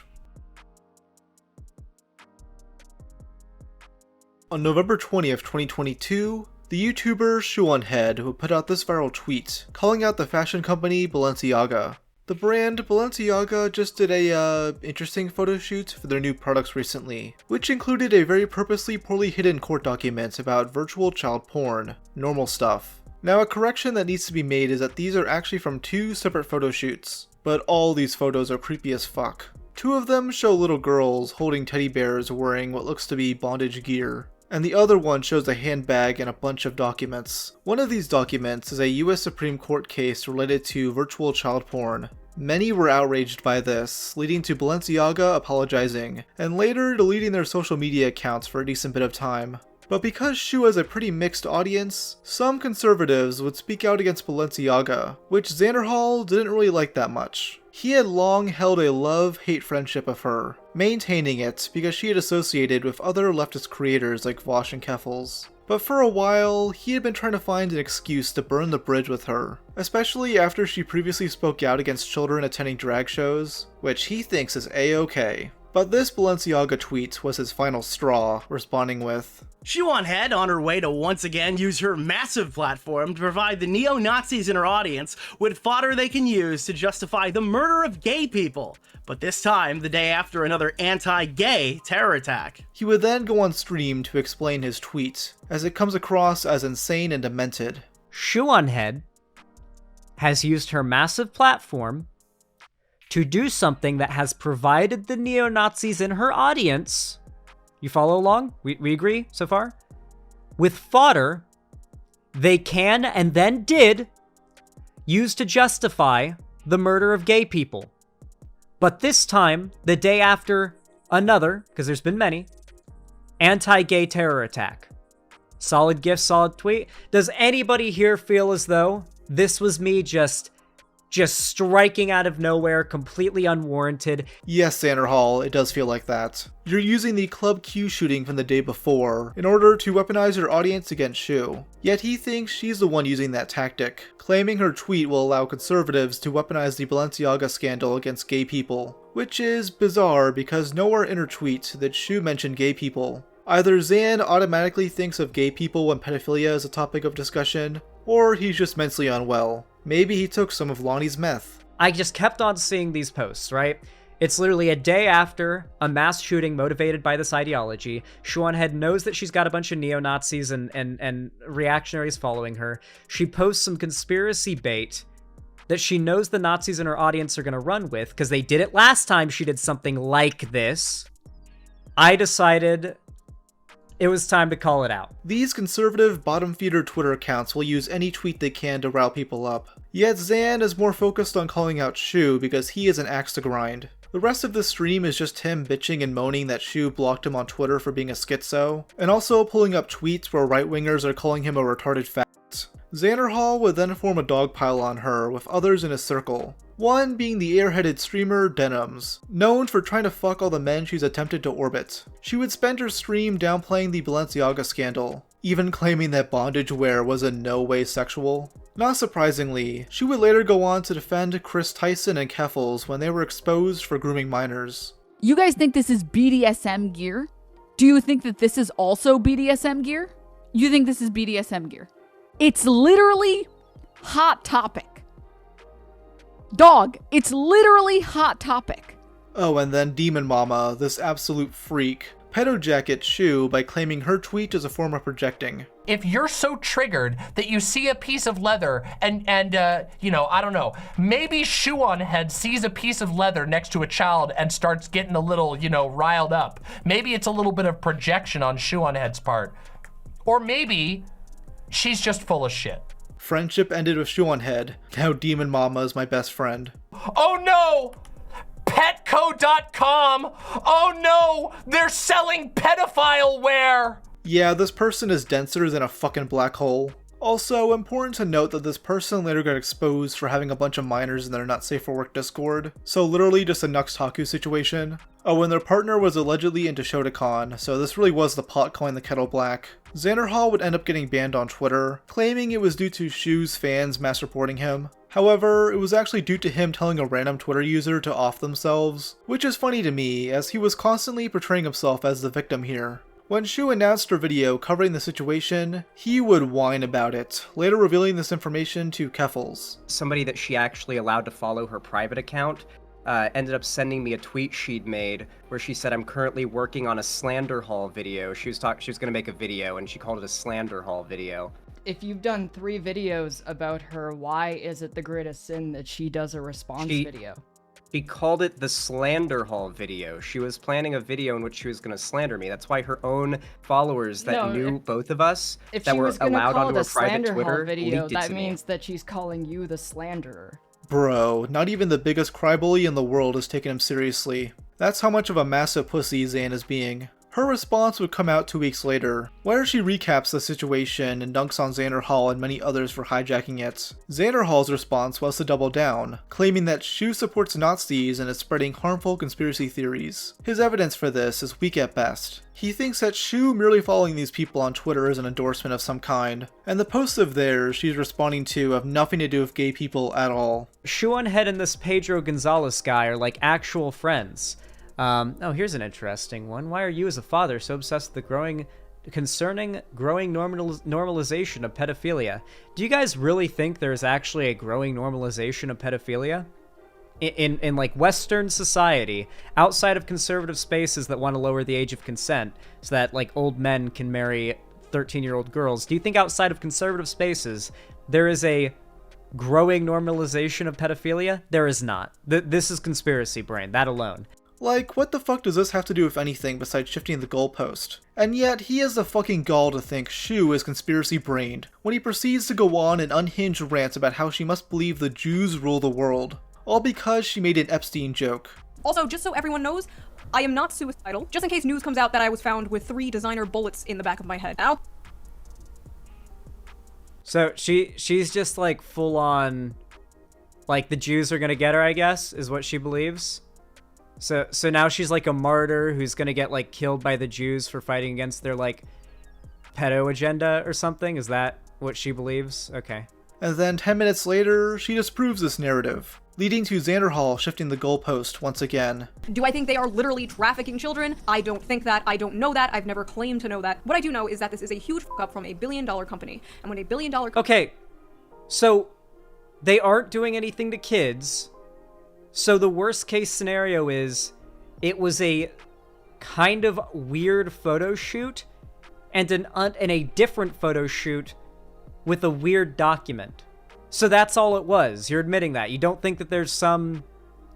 On November 20th, 2022, the YouTuber Xanderhal would put out this viral tweet, calling out the fashion company Balenciaga. The brand Balenciaga just did a interesting photo shoot for their new products recently, which included a very purposely poorly hidden court document about virtual child porn, normal stuff. Now, a correction that needs to be made is that these are actually from two separate photo shoots, but all these photos are creepy as fuck. Two of them show little girls holding teddy bears wearing what looks to be bondage gear, and the other one shows a handbag and a bunch of documents. One of these documents is a US Supreme Court case related to virtual child porn. Many were outraged by this, leading to Balenciaga apologizing, and later deleting their social media accounts for a decent bit of time. But because Shu has a pretty mixed audience, some conservatives would speak out against Balenciaga, which Xanderhal didn't really like that much. He had long held a love-hate friendship with her, maintaining it because she had associated with other leftist creators like Vaush and Keffals. But for a while, he had been trying to find an excuse to burn the bridge with her, especially after she previously spoke out against children attending drag shows, which he thinks is a-okay. But this Balenciaga tweet was his final straw, responding with, Xanderhal, on her way to once again use her massive platform to provide the neo-Nazis in her audience with fodder they can use to justify the murder of gay people, but this time the day after another anti-gay terror attack. He would then go on stream to explain his tweet, as it comes across as insane and demented. Xanderhal has used her massive platform to do something that has provided the neo-Nazis in her audience, you follow along? We agree so far? With fodder they can and then did use to justify the murder of gay people. But this time, the day after another, because there's been many, anti-gay terror attack. Solid gift, solid tweet. Does anybody here feel as though this was me just striking out of nowhere, completely unwarranted? Yes, Xanderhal, it does feel like that. You're using the Club Q shooting from the day before in order to weaponize your audience against Shu. Yet he thinks she's the one using that tactic, claiming her tweet will allow conservatives to weaponize the Balenciaga scandal against gay people. Which is bizarre because nowhere in her tweet did Shu mention gay people. Either Xan automatically thinks of gay people when pedophilia is a topic of discussion, or he's just mentally unwell. Maybe he took some of Lani's meth. I just kept on seeing these posts, right? It's literally a day after a mass shooting motivated by this ideology. Xanderhal knows that she's got a bunch of neo-Nazis and reactionaries following her. She posts some conspiracy bait that she knows the Nazis in her audience are going to run with, because they did it last time she did something like this, I decided it was time to call it out. These conservative bottom-feeder Twitter accounts will use any tweet they can to rile people up. Yet Xan is more focused on calling out Shu because he is an axe to grind. The rest of the stream is just him bitching and moaning that Shu blocked him on Twitter for being a schizo, and also pulling up tweets where right-wingers are calling him a retarded fat. Xanderhal would then form a dogpile on her with others in his circle. One being the airheaded streamer Denims, known for trying to fuck all the men she's attempted to orbit. She would spend her stream downplaying the Balenciaga scandal, even claiming that bondage wear was in no way sexual. Not surprisingly, she would later go on to defend Chris Tyson and Keffals when they were exposed for grooming minors. You guys think this is BDSM gear? Do you think that this is also BDSM gear? You think this is BDSM gear? It's literally Hot Topic. Dog, it's literally Hot Topic. Oh, and then DemonMama, this absolute freak, pedo-jacket Shu by claiming her tweet is a form of projecting. If you're so triggered that you see a piece of leather and you know, I don't know, maybe Shoe on Head sees a piece of leather next to a child and starts getting a little, you know, riled up. Maybe it's a little bit of projection on Shoe on Head's part. Or maybe she's just full of shit. Friendship ended with Shoe on Head. Now DemonMama is my best friend. Oh no! Petco.com! Oh no! They're selling pedophile wear! Yeah, this person is denser than a fucking black hole. Also, important to note that this person later got exposed for having a bunch of minors in their not safe for work Discord, so literally just a Nuxtaku situation. Oh, and their partner was allegedly into Shotokan, so this really was the pot calling the kettle black. Xanderhal would end up getting banned on Twitter, claiming it was due to Shu's fans mass reporting him. However, it was actually due to him telling a random Twitter user to off themselves, which is funny to me, as he was constantly portraying himself as the victim here. When Shu announced her video covering the situation, he would whine about it, later revealing this information to Keffals. Somebody that she actually allowed to follow her private account ended up sending me a tweet she'd made where she said, I'm currently working on a Xanderhal video. She was going to make a video and she called it a Xanderhal video. If you've done 3 videos about her, why is it the greatest sin that she does a response video? She called it the Xanderhal video. She was planning a video in which she was going to slander me. That's why her own followers that knew both of us that were allowed onto her private Twitter video, leaked it that to means that she's calling you the slanderer. Bro, not even the biggest crybully in the world is taking him seriously. That's how much of a massive pussy Xan is being. Her response would come out 2 weeks later, where she recaps the situation and dunks on Xanderhal and many others for hijacking it. Xanderhal's response was to double down, claiming that Shu supports Nazis and is spreading harmful conspiracy theories. His evidence for this is weak at best. He thinks that Shu merely following these people on Twitter is an endorsement of some kind, and the posts of theirs she's responding to have nothing to do with gay people at all. Shu on Head and this Pedro Gonzalez guy are like actual friends. Oh, here's an interesting one. Why are you as a father so obsessed with the growing normalization of pedophilia? Do you guys really think there's actually a growing normalization of pedophilia? In like Western society, outside of conservative spaces that want to lower the age of consent so that like old men can marry 13-year-old girls, do you think outside of conservative spaces there is a growing normalization of pedophilia? There is not. This is conspiracy brain, that alone. Like, what the fuck does this have to do with anything besides shifting the goalpost? And yet, he has the fucking gall to think Shu is conspiracy-brained, when he proceeds to go on an unhinged rant about how she must believe the Jews rule the world, all because she made an Epstein joke. Also, just so everyone knows, I am not suicidal, just in case news comes out that I was found with 3 designer bullets in the back of my head. Ow. So, she's just like full-on, like the Jews are gonna get her, I guess, is what she believes? So now she's like a martyr who's gonna get like killed by the Jews for fighting against their like pedo agenda or something? Is that what she believes? Okay. And then 10 minutes later, she disproves this narrative, leading to Xanderhal shifting the goalpost once again. Do I think they are literally trafficking children? I don't think that. I don't know that. I've never claimed to know that. What I do know is that this is a huge fuck up from a $1 billion company. And when a $1 billion Okay, so they aren't doing anything to kids. So the worst case scenario is it was a kind of weird photo shoot and a different photo shoot with a weird document. So that's all it was. You're admitting that. You don't think that there's some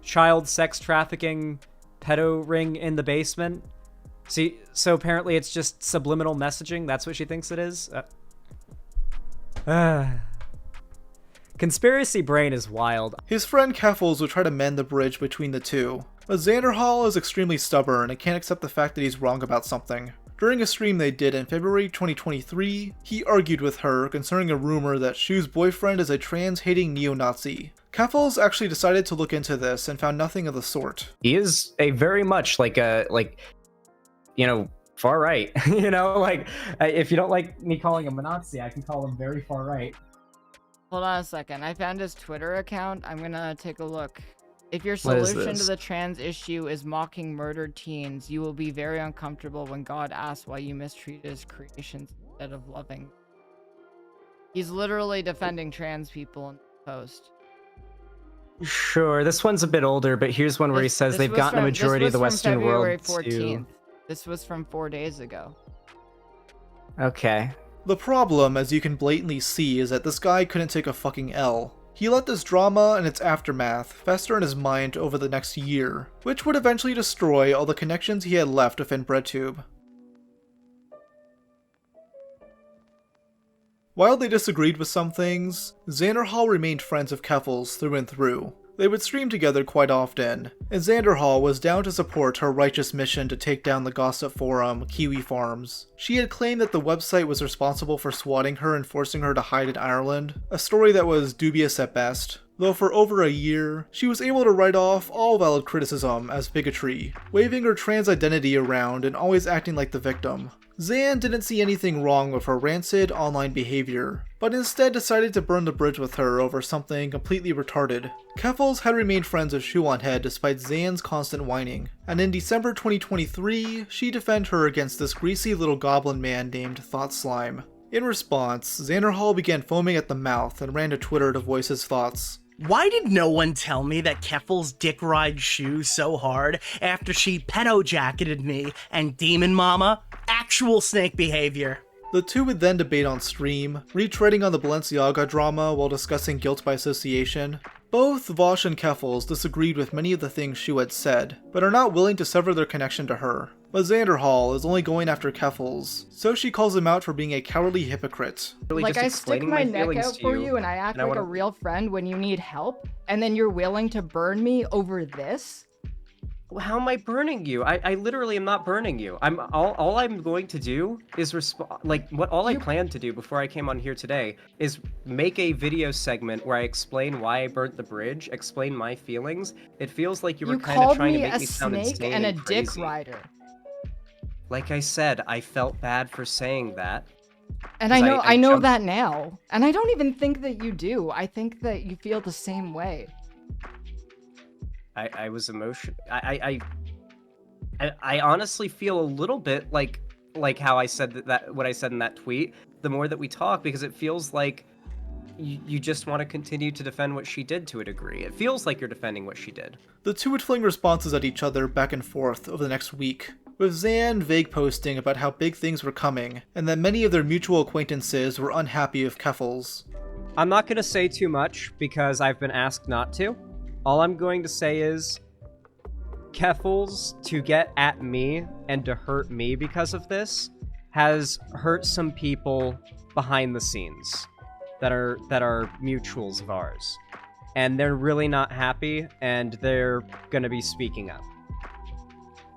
child sex trafficking pedo ring in the basement? See, so apparently it's just subliminal messaging. That's what she thinks it is. Conspiracy brain is wild. His friend Keffals would try to mend the bridge between the two, but Xanderhal is extremely stubborn and can't accept the fact that he's wrong about something. During a stream they did in February 2023, he argued with her concerning a rumor that Shu's boyfriend is a trans-hating neo-Nazi. Keffals actually decided to look into this and found nothing of the sort. He is a very much like you know, far right. You know, like, if you don't like me calling him a Nazi, I can call him very far right. Hold on a second. I found his Twitter account. I'm gonna take a look. If your What is solution to this? the trans issue is mocking murdered teens, you will be very uncomfortable when God asks why you mistreat his creations instead of loving. He's literally defending trans people in the post. Sure, this one's a bit older, but here's one where he says they've gotten a majority of the Western world February to... 14th. This was from 4 days ago. Okay. The problem, as you can blatantly see, is that this guy couldn't take a fucking L. He let this drama and its aftermath fester in his mind over the next year, which would eventually destroy all the connections he had left within BreadTube. While they disagreed with some things, Xanderhal remained friends of Keffals through and through. They would stream together quite often, and Xanderhal was down to support her righteous mission to take down the gossip forum, Kiwi Farms. She had claimed that the website was responsible for swatting her and forcing her to hide in Ireland, a story that was dubious at best. Though for over a year, she was able to write off all valid criticism as bigotry, waving her trans identity around and always acting like the victim. Xan didn't see anything wrong with her rancid online behavior, but instead decided to burn the bridge with her over something completely retarded. Keffals had remained friends with Shuonhead despite Xan's constant whining, and in December 2023, she defended her against this greasy little goblin man named Thought Slime. In response, Xanderhal began foaming at the mouth and ran to Twitter to voice his thoughts. Why did no one tell me that Keffals dick rides Shu so hard after she pedo-jacketed me and DemonMama? Actual snake behavior. The two would then debate on stream, retreading on the Balenciaga drama while discussing guilt by association. Both Vaush and Keffals disagreed with many of the things Shu had said, but are not willing to sever their connection to her. But Xanderhal is only going after Keffals, so she calls him out for being a cowardly hypocrite. Like, I stick my neck out for you and I act like a real friend when you need help, and then you're willing to burn me over this? How am I burning you? I literally am not burning you. All I'm going to do is I planned to do before I came on here today is make a video segment where I explain why I burnt the bridge, explain my feelings. It feels like you were kind of trying to make me sound insane You called me a snake and a dick crazy. rider. Like I said, I felt bad for saying that. And I know that now. And I don't even think that you do. I think that you feel the same way. I was emotional. I honestly feel a little bit like how I said that what I said in that tweet. The more that we talk, because it feels like you just want to continue to defend what she did to a degree. It feels like you're defending what she did. The two would fling responses at each other back and forth over the next week, with Xan vague posting about how big things were coming, and that many of their mutual acquaintances were unhappy with Keffals. I'm not going to say too much because I've been asked not to. All I'm going to say is, Keffals, to get at me and to hurt me because of this, has hurt some people behind the scenes that are mutuals of ours. And they're really not happy, and they're going to be speaking up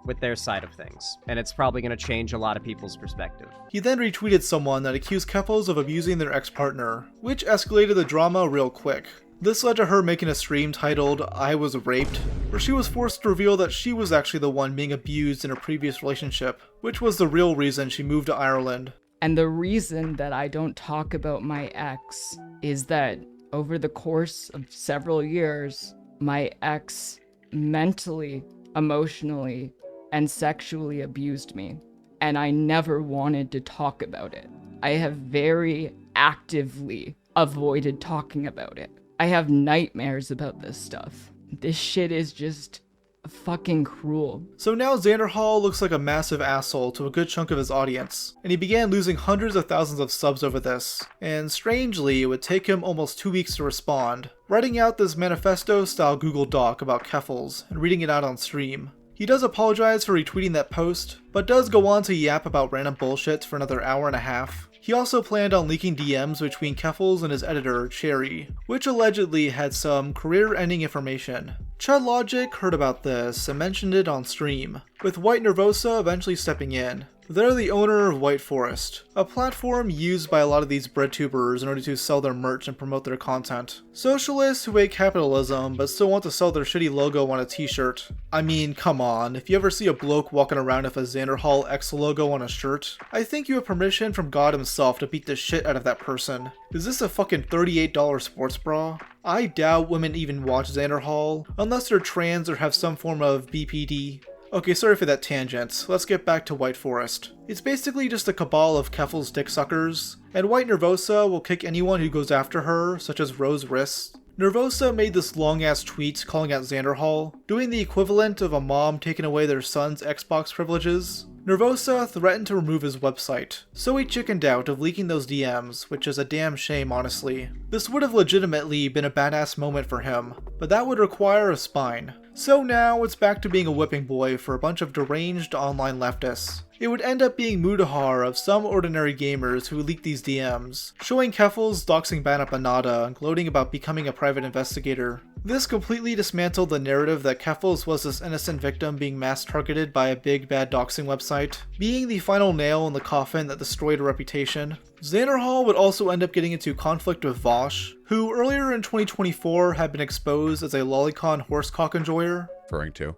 with their side of things. And it's probably going to change a lot of people's perspective. He then retweeted someone that accused Keffals of abusing their ex-partner, which escalated the drama real quick. This led to her making a stream titled I Was Raped, where she was forced to reveal that she was actually the one being abused in a previous relationship, which was the real reason she moved to Ireland. And the reason that I don't talk about my ex is that over the course of several years, my ex mentally, emotionally, and sexually abused me. And I never wanted to talk about it. I have very actively avoided talking about it. I have nightmares about this stuff. This shit is just fucking cruel. So now Xanderhal looks like a massive asshole to a good chunk of his audience, and he began losing hundreds of thousands of subs over this, and strangely, it would take him almost 2 weeks to respond, writing out this manifesto-style Google Doc about Keffals and reading it out on stream. He does apologize for retweeting that post, but does go on to yap about random bullshit for another hour and a half. He also planned on leaking DMs between Keffals and his editor, Cherry, which allegedly had some career-ending information. Chud Logic heard about this and mentioned it on stream, with White Nervosa eventually stepping in. They're the owner of White Forest, a platform used by a lot of these breadtubers in order to sell their merch and promote their content. Socialists who hate capitalism but still want to sell their shitty logo on a t-shirt. I mean, come on, if you ever see a bloke walking around with a Xanderhal X logo on a shirt, I think you have permission from God himself to beat the shit out of that person. Is this a fucking $38 sports bra? I doubt women even watch Xanderhal, unless they're trans or have some form of BPD. Okay, sorry for that tangent. Let's get back to White Forest. It's basically just a cabal of Keffals dick suckers, and White Nervosa will kick anyone who goes after her, such as Rose Wrists. Nervosa made this long-ass tweet calling out Xanderhal, doing the equivalent of a mom taking away their son's Xbox privileges. Nervosa threatened to remove his website, so he chickened out of leaking those DMs, which is a damn shame honestly. This would have legitimately been a badass moment for him, but that would require a spine. So now it's back to being a whipping boy for a bunch of deranged online leftists. It would end up being Mudahar of some ordinary gamers who leaked these DMs, showing Keffals doxing Bana Banada and gloating about becoming a private investigator. This completely dismantled the narrative that Keffals was this innocent victim being mass targeted by a big bad doxing website, being the final nail in the coffin that destroyed her reputation. Xanderhal would also end up getting into conflict with Vaush, who earlier in 2024 had been exposed as a lolicon horsecock enjoyer. Referring to.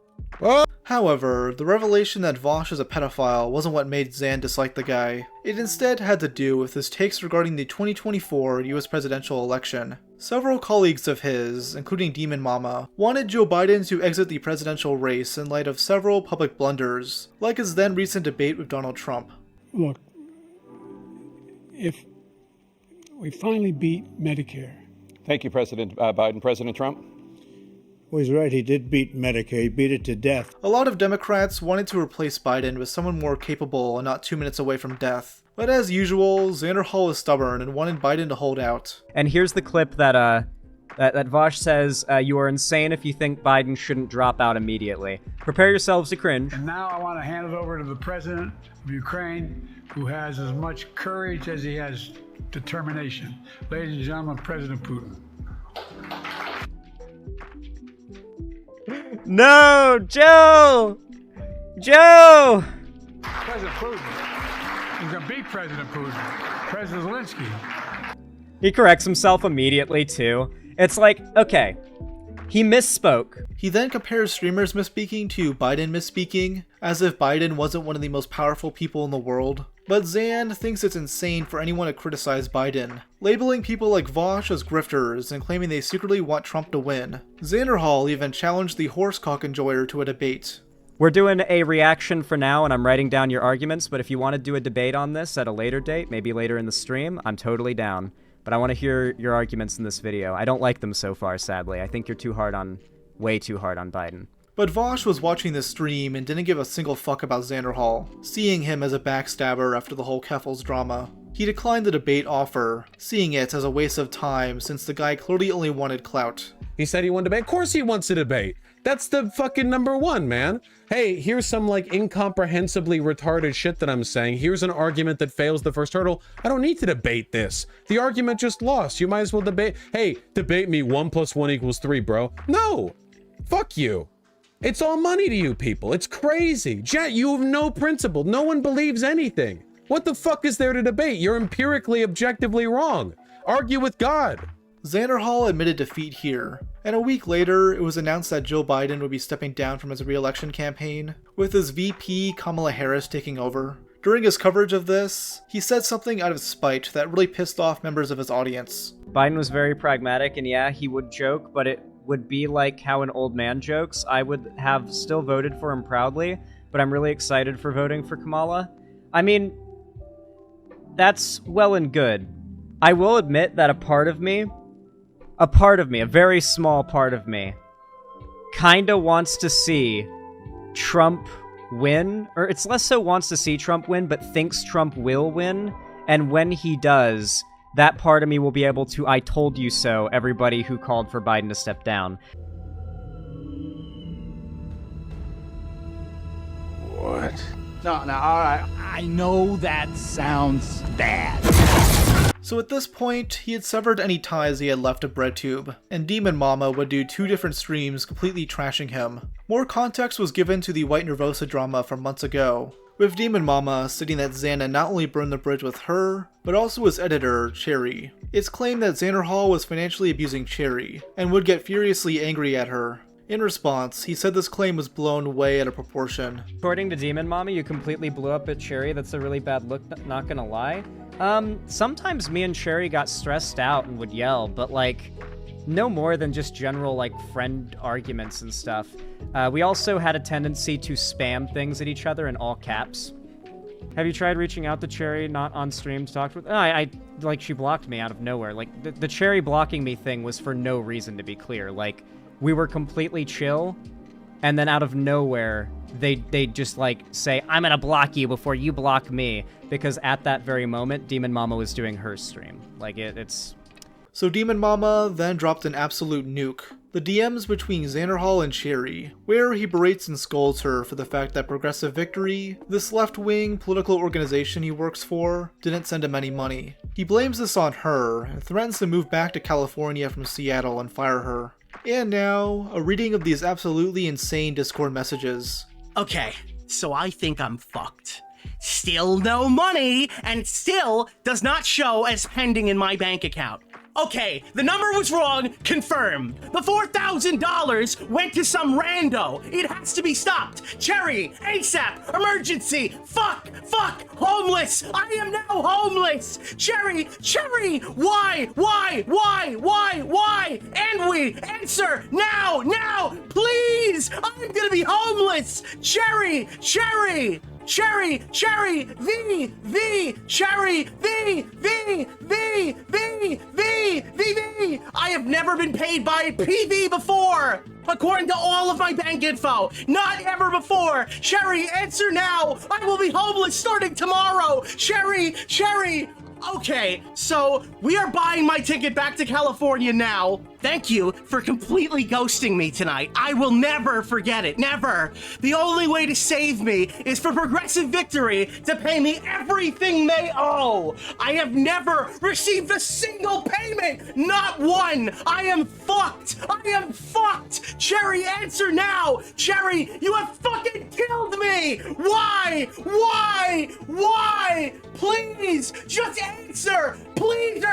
However, the revelation that Vaush is a pedophile wasn't what made Xan dislike the guy. It instead had to do with his takes regarding the 2024 US presidential election. Several colleagues of his, including DemonMama, wanted Joe Biden to exit the presidential race in light of several public blunders, like his then recent debate with Donald Trump. Look, if we finally beat Medicare. Thank you, President Biden. President Trump? Well, he's right, he did beat Medicare, he beat it to death. A lot of Democrats wanted to replace Biden with someone more capable and not 2 minutes away from death. But as usual, Xanderhal is stubborn and wanted Biden to hold out. And here's the clip that that Vaush says, you are insane if you think Biden shouldn't drop out immediately. Prepare yourselves to cringe. And now I want to hand it over to the president of Ukraine, who has as much courage as he has determination. Ladies and gentlemen, President Putin. No, Joe! Joe! President Putin. He's gonna beat President Putin. President Zelensky. He corrects himself immediately, too. It's like, okay, he misspoke. He then compares streamers misspeaking to Biden misspeaking, as if Biden wasn't one of the most powerful people in the world. But Xan thinks it's insane for anyone to criticize Biden, labeling people like Vaush as grifters and claiming they secretly want Trump to win. Xanderhal even challenged the horsecock enjoyer to a debate. We're doing a reaction for now, and I'm writing down your arguments, but if you want to do a debate on this at a later date, maybe later in the stream, I'm totally down. But I want to hear your arguments in this video. I don't like them so far, sadly. I think you're way too hard on Biden. But Vaush was watching this stream and didn't give a single fuck about Xanderhal, seeing him as a backstabber after the whole Keffals drama. He declined the debate offer, seeing it as a waste of time since the guy clearly only wanted clout. He said he wanted to debate. Of course he wants to debate. That's the fucking number one, man. Hey, here's some like incomprehensibly retarded shit that I'm saying. Here's an argument that fails the first hurdle. I don't need to debate this. The argument just lost. You might as well debate. Hey, debate me 1 + 1 = 3, bro. No, fuck you. It's all money to you people. It's crazy. Jet, you have no principle. No one believes anything. What the fuck is there to debate? You're empirically, objectively wrong. Argue with God. Xanderhal admitted defeat here, and a week later, it was announced that Joe Biden would be stepping down from his re-election campaign, with his VP Kamala Harris taking over. During his coverage of this, he said something out of spite that really pissed off members of his audience. Biden was very pragmatic, and yeah, he would joke, but it would be like how an old man jokes. I would have still voted for him proudly, but I'm really excited for voting for Kamala. I mean, that's well and good. I will admit that a very small part of me, kinda wants to see Trump win, or it's less so wants to see Trump win, but thinks Trump will win, and when he does, that part of me will be able to I told you so everybody who called for Biden to step down. What? No, all right. I know that sounds bad. So at this point, he had severed any ties he had left to BreadTube, and DemonMama would do 2 different streams completely trashing him. More context was given to the White Nervosa drama from months ago, with DemonMama stating that Xana not only burned the bridge with her, but also his editor, Cherry. It's claimed that Xanderhal was financially abusing Cherry, and would get furiously angry at her. In response, he said this claim was blown way out of proportion. According to DemonMama, you completely blew up at Cherry. That's a really bad look, not gonna lie. Sometimes me and Cherry got stressed out and would yell, but like, no more than just general like friend arguments and stuff. We also had a tendency to spam things at each other in all caps. Have you tried reaching out to Cherry not on stream to talk with? I like, she blocked me out of nowhere. Like, the Cherry blocking me thing was for no reason, to be clear. Like, we were completely chill, and then out of nowhere, they just like say, I'm gonna block you before you block me, because at that very moment, DemonMama was doing her stream. Like, it's... So DemonMama then dropped an absolute nuke. The DMs between Xanderhal and Cherry, where he berates and scolds her for the fact that Progressive Victory, this left-wing political organization he works for, didn't send him any money. He blames this on her, and threatens to move back to California from Seattle and fire her. And now, a reading of these absolutely insane Discord messages. Okay, so I think I'm fucked. Still no money, and still does not show as pending in my bank account. Okay, the number was wrong, confirmed. The $4,000 went to some rando. It has to be stopped. Cherry, ASAP, emergency, fuck, homeless. I am now homeless. Cherry, why? And we answer now, please. I'm gonna be homeless. Cherry, Cherry, Cherry, I have never been paid by PV before, according to all of my bank info. Not ever before. Cherry, answer now. I will be homeless starting tomorrow. Cherry. Okay, so we are buying my ticket back to California now. Thank you for completely ghosting me tonight. I will never forget it, never. The only way to save me is for Progressive Victory to pay me everything they owe. I have never received a single payment, not one. I am fucked. Cherry, answer now. Cherry, you have fucking killed me. Why? Please, just answer. Please,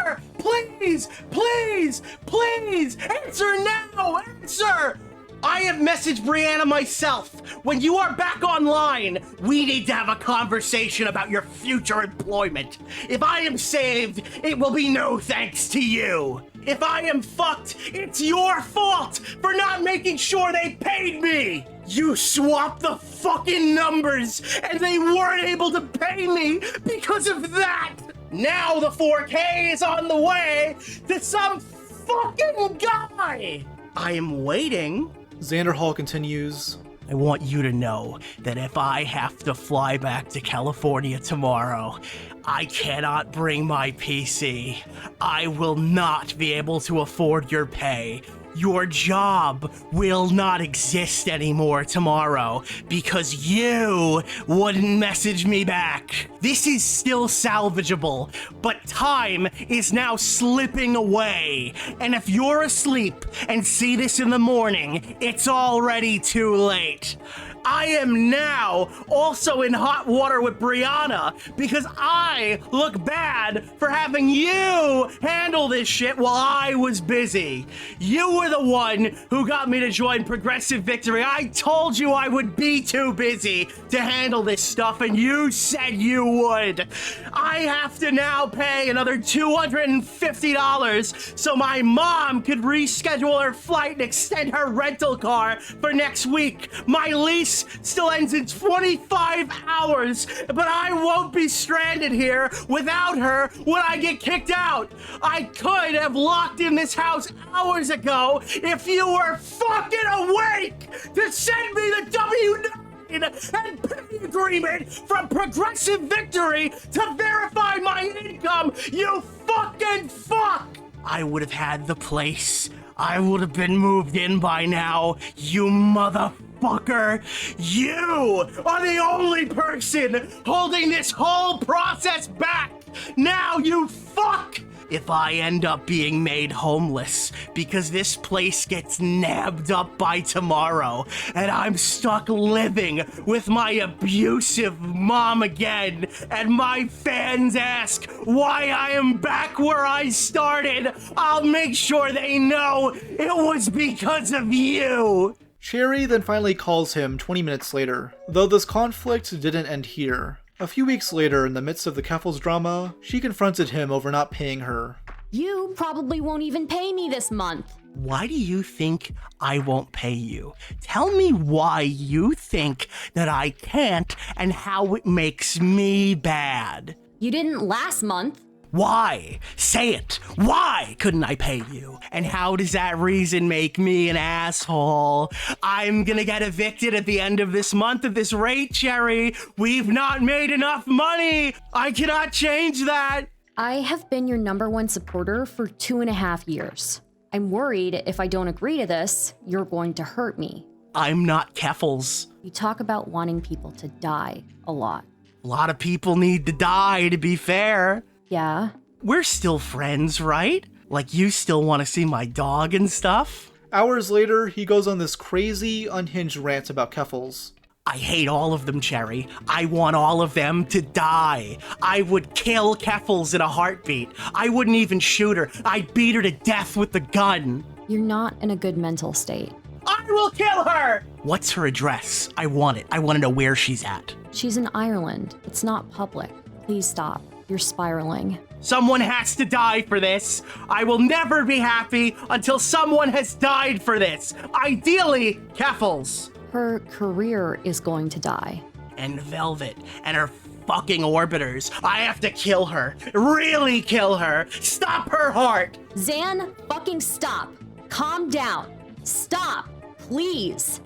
answer now, answer! I have messaged Brianna myself. When you are back online, we need to have a conversation about your future employment. If I am saved, it will be no thanks to you. If I am fucked, it's your fault for not making sure they paid me. You swapped the fucking numbers and they weren't able to pay me because of that. Now the 4K is on the way to some fucking guy. I am waiting. Xanderhal continues. I want you to know that if I have to fly back to California tomorrow, I cannot bring my PC. I will not be able to afford your pay. Your job will not exist anymore tomorrow because you wouldn't message me back. This is still salvageable, but time is now slipping away. And if you're asleep and see this in the morning, it's already too late. I am now also in hot water with Brianna because I look bad for having you handle this shit while I was busy. You were the one who got me to join Progressive Victory. I told you I would be too busy to handle this stuff and you said you would. I have to now pay another $250 so my mom could reschedule her flight and extend her rental car for next week. My lease race still ends in 25 hours, but I won't be stranded here without her when I get kicked out. I could have locked in this house hours ago if you were fucking awake to send me the W9 and pay agreement from Progressive Victory to verify my income, you fucking fuck! I would have had the place. I would have been moved in by now, you motherfucker. You are the only person holding this whole process back. Now, you fuck! If I end up being made homeless because this place gets nabbed up by tomorrow and I'm stuck living with my abusive mom again and my fans ask why I am back where I started, I'll make sure they know it was because of you. Cherry then finally calls him 20 minutes later, though this conflict didn't end here. A few weeks later, in the midst of the Keffals drama, she confronted him over not paying her. You probably won't even pay me this month. Why do you think I won't pay you? Tell me why you think that I can't and how it makes me bad. You didn't last month. Why? Say it. Why couldn't I pay you? And how does that reason make me an asshole? I'm gonna get evicted at the end of this month at this rate, Cherry. We've not made enough money. I cannot change that. I have been your #1 supporter for 2.5 years. I'm worried if I don't agree to this, you're going to hurt me. I'm not Keffals. You talk about wanting people to die a lot. A lot of people need to die, to be fair. Yeah? We're still friends, right? Like, you still want to see my dog and stuff? Hours later, he goes on this crazy, unhinged rant about Keffals. I hate all of them, Cherry. I want all of them to die. I would kill Keffals in a heartbeat. I wouldn't even shoot her. I'd beat her to death with the gun. You're not in a good mental state. I will kill her! What's her address? I want it. I want to know where she's at. She's in Ireland. It's not public. Please stop. You're spiraling. Someone has to die for this. I will never be happy until someone has died for this. Ideally, Keffals. Her career is going to die. And Velvet and her fucking orbiters. I have to kill her. Really kill her. Stop her heart. Xan, fucking stop. Calm down. Stop. Please.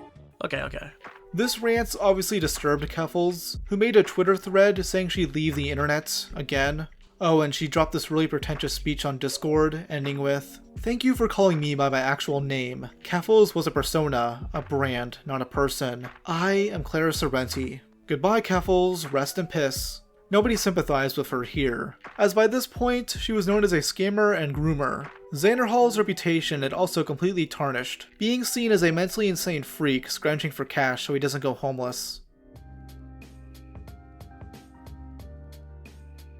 Okay. This rant obviously disturbed Keffals, who made a Twitter thread saying she'd leave the internet again. Oh, and she dropped this really pretentious speech on Discord, ending with, "Thank you for calling me by my actual name. Keffals was a persona, a brand, not a person. I am Clara Sorrenti. Goodbye, Keffals, rest in piss." Nobody sympathized with her here, as by this point, she was known as a scammer and groomer. Xanderhal's reputation had also completely tarnished, being seen as a mentally insane freak scrounging for cash so he doesn't go homeless.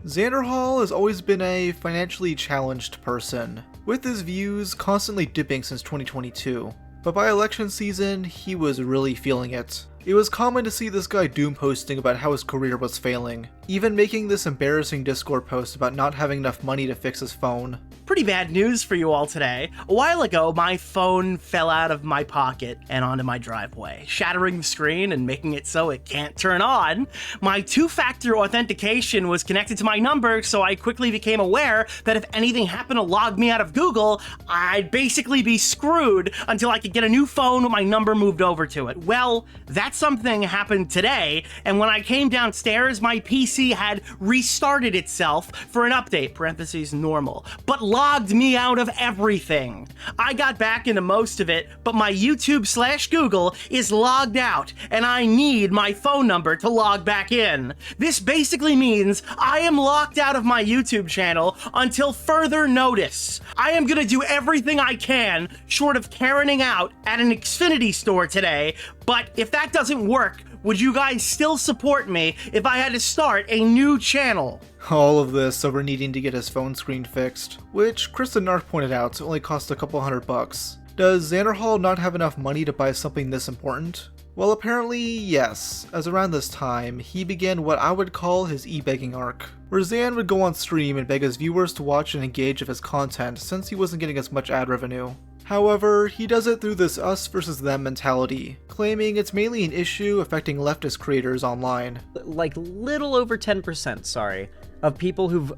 Xanderhal has always been a financially challenged person, with his views constantly dipping since 2022. But by election season, he was really feeling it. It was common to see this guy doom posting about how his career was failing, even making this embarrassing Discord post about not having enough money to fix his phone. Pretty bad news for you all today. A while ago, my phone fell out of my pocket and onto my driveway, shattering the screen and making it so it can't turn on. My two-factor authentication was connected to my number, so I quickly became aware that if anything happened to log me out of Google, I'd basically be screwed until I could get a new phone with my number moved over to it. Well, that something happened today, and when I came downstairs, my PC had restarted itself for an update, parentheses normal, but logged me out of everything. I got back into most of it, but my YouTube/Google is logged out, and I need my phone number to log back in. This basically means I am locked out of my YouTube channel until further notice. I am gonna do everything I can, short of Karening out at an Xfinity store today, but if that doesn't work, would you guys still support me if I had to start a new channel? All of this over needing to get his phone screen fixed, which Kristen Nark pointed out only cost a couple $100. Does Xanderhal not have enough money to buy something this important? Well, apparently yes, as around this time, he began what I would call his e-begging arc, where Xan would go on stream and beg his viewers to watch and engage with his content since he wasn't getting as much ad revenue. However, he does it through this us versus them mentality, claiming it's mainly an issue affecting leftist creators online. Like little over 10%, sorry, of people who've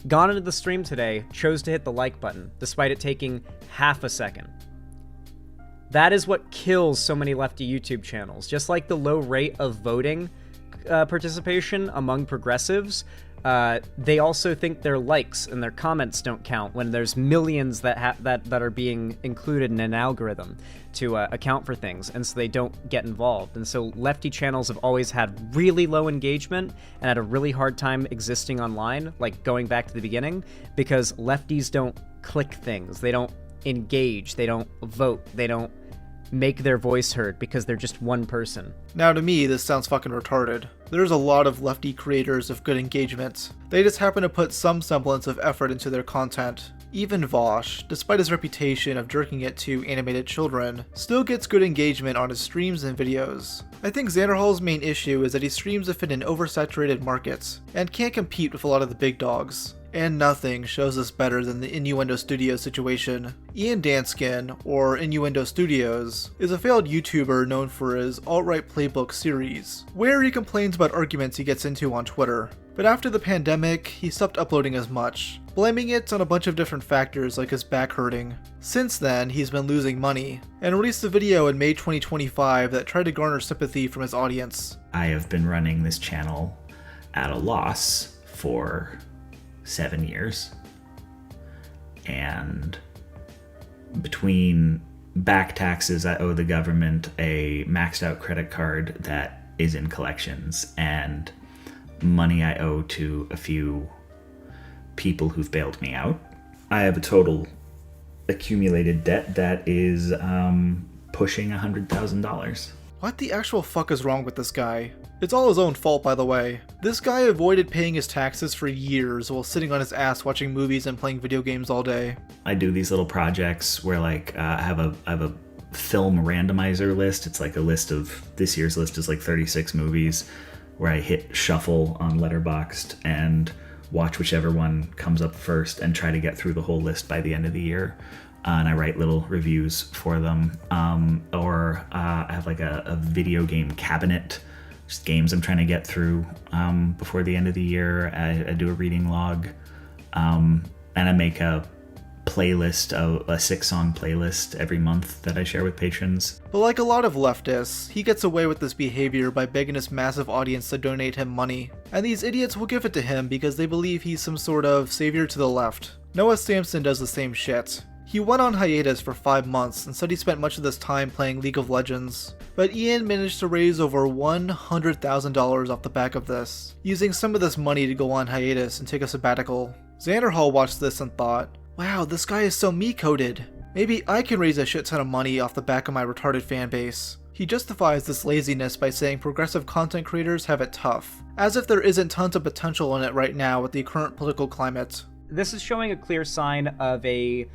gone into the stream today chose to hit the like button, despite it taking half a second. That is what kills so many lefty YouTube channels. Just like the low rate of voting participation among progressives, they also think their likes and their comments don't count when there's millions that are being included in an algorithm to account for things, and so they don't get involved. And so lefty channels have always had really low engagement and had a really hard time existing online, like going back to the beginning, because lefties don't click things, they don't engage, they don't vote, they don't make their voice heard because they're just one person. Now to me, this sounds fucking retarded. There's a lot of lefty creators of good engagement. They just happen to put some semblance of effort into their content. Even Vaush, despite his reputation of jerking it to animated children, still gets good engagement on his streams and videos. I think Xanderhal's main issue is that he streams within an oversaturated market, and can't compete with a lot of the big dogs. And nothing shows us better than the Innuendo Studios situation. Ian Danskin, or Innuendo Studios, is a failed YouTuber known for his alt-right playbook series, where he complains about arguments he gets into on Twitter. But after the pandemic, he stopped uploading as much, blaming it on a bunch of different factors like his back hurting. Since then, he's been losing money, and released a video in May 2025 that tried to garner sympathy from his audience. I have been running this channel at a loss for 7 years, and between back taxes I owe the government, a maxed out credit card that is in collections, and money I owe to a few people who've bailed me out, I have a total accumulated debt that is pushing $100,000. What the actual fuck is wrong with this guy? It's all his own fault, by the way. This guy avoided paying his taxes for years while sitting on his ass watching movies and playing video games all day. I do these little projects where like I have a film randomizer list. It's like a list of, this year's list is like 36 movies, where I hit shuffle on Letterboxd and watch whichever one comes up first and try to get through the whole list by the end of the year. And I write little reviews for them. Or I have like a video game cabinet, just games I'm trying to get through before the end of the year. I do a reading log, and I make a playlist, a 6-song playlist every month that I share with patrons. But like a lot of leftists, he gets away with this behavior by begging his massive audience to donate him money. And these idiots will give it to him because they believe he's some sort of savior to the left. Noah Samson does the same shit. He went on hiatus for 5 months and said he spent much of this time playing League of Legends. But Ian managed to raise over $100,000 off the back of this, using some of this money to go on hiatus and take a sabbatical. Xanderhal watched this and thought, wow, this guy is so me-coded. Maybe I can raise a shit ton of money off the back of my retarded fanbase. He justifies this laziness by saying progressive content creators have it tough, as if there isn't tons of potential in it right now with the current political climate. This is showing a clear sign of a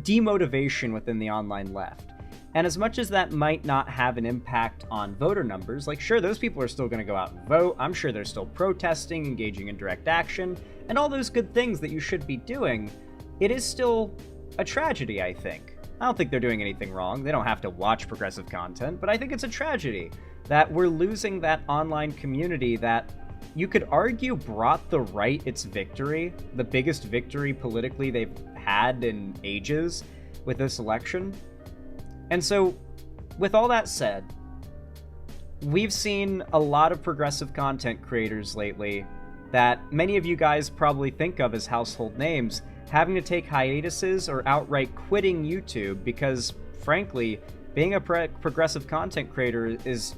demotivation within the online left. And as much as that might not have an impact on voter numbers, like sure, those people are still going to go out and vote, I'm sure they're still protesting, engaging in direct action, and all those good things that you should be doing, it is still a tragedy, I think. I don't think they're doing anything wrong, they don't have to watch progressive content, but I think it's a tragedy that we're losing that online community that you could argue brought the right its victory, the biggest victory politically they've had in ages with this election. And so, with all that said, we've seen a lot of progressive content creators lately that many of you guys probably think of as household names having to take hiatuses or outright quitting YouTube because, frankly, being a progressive content creator is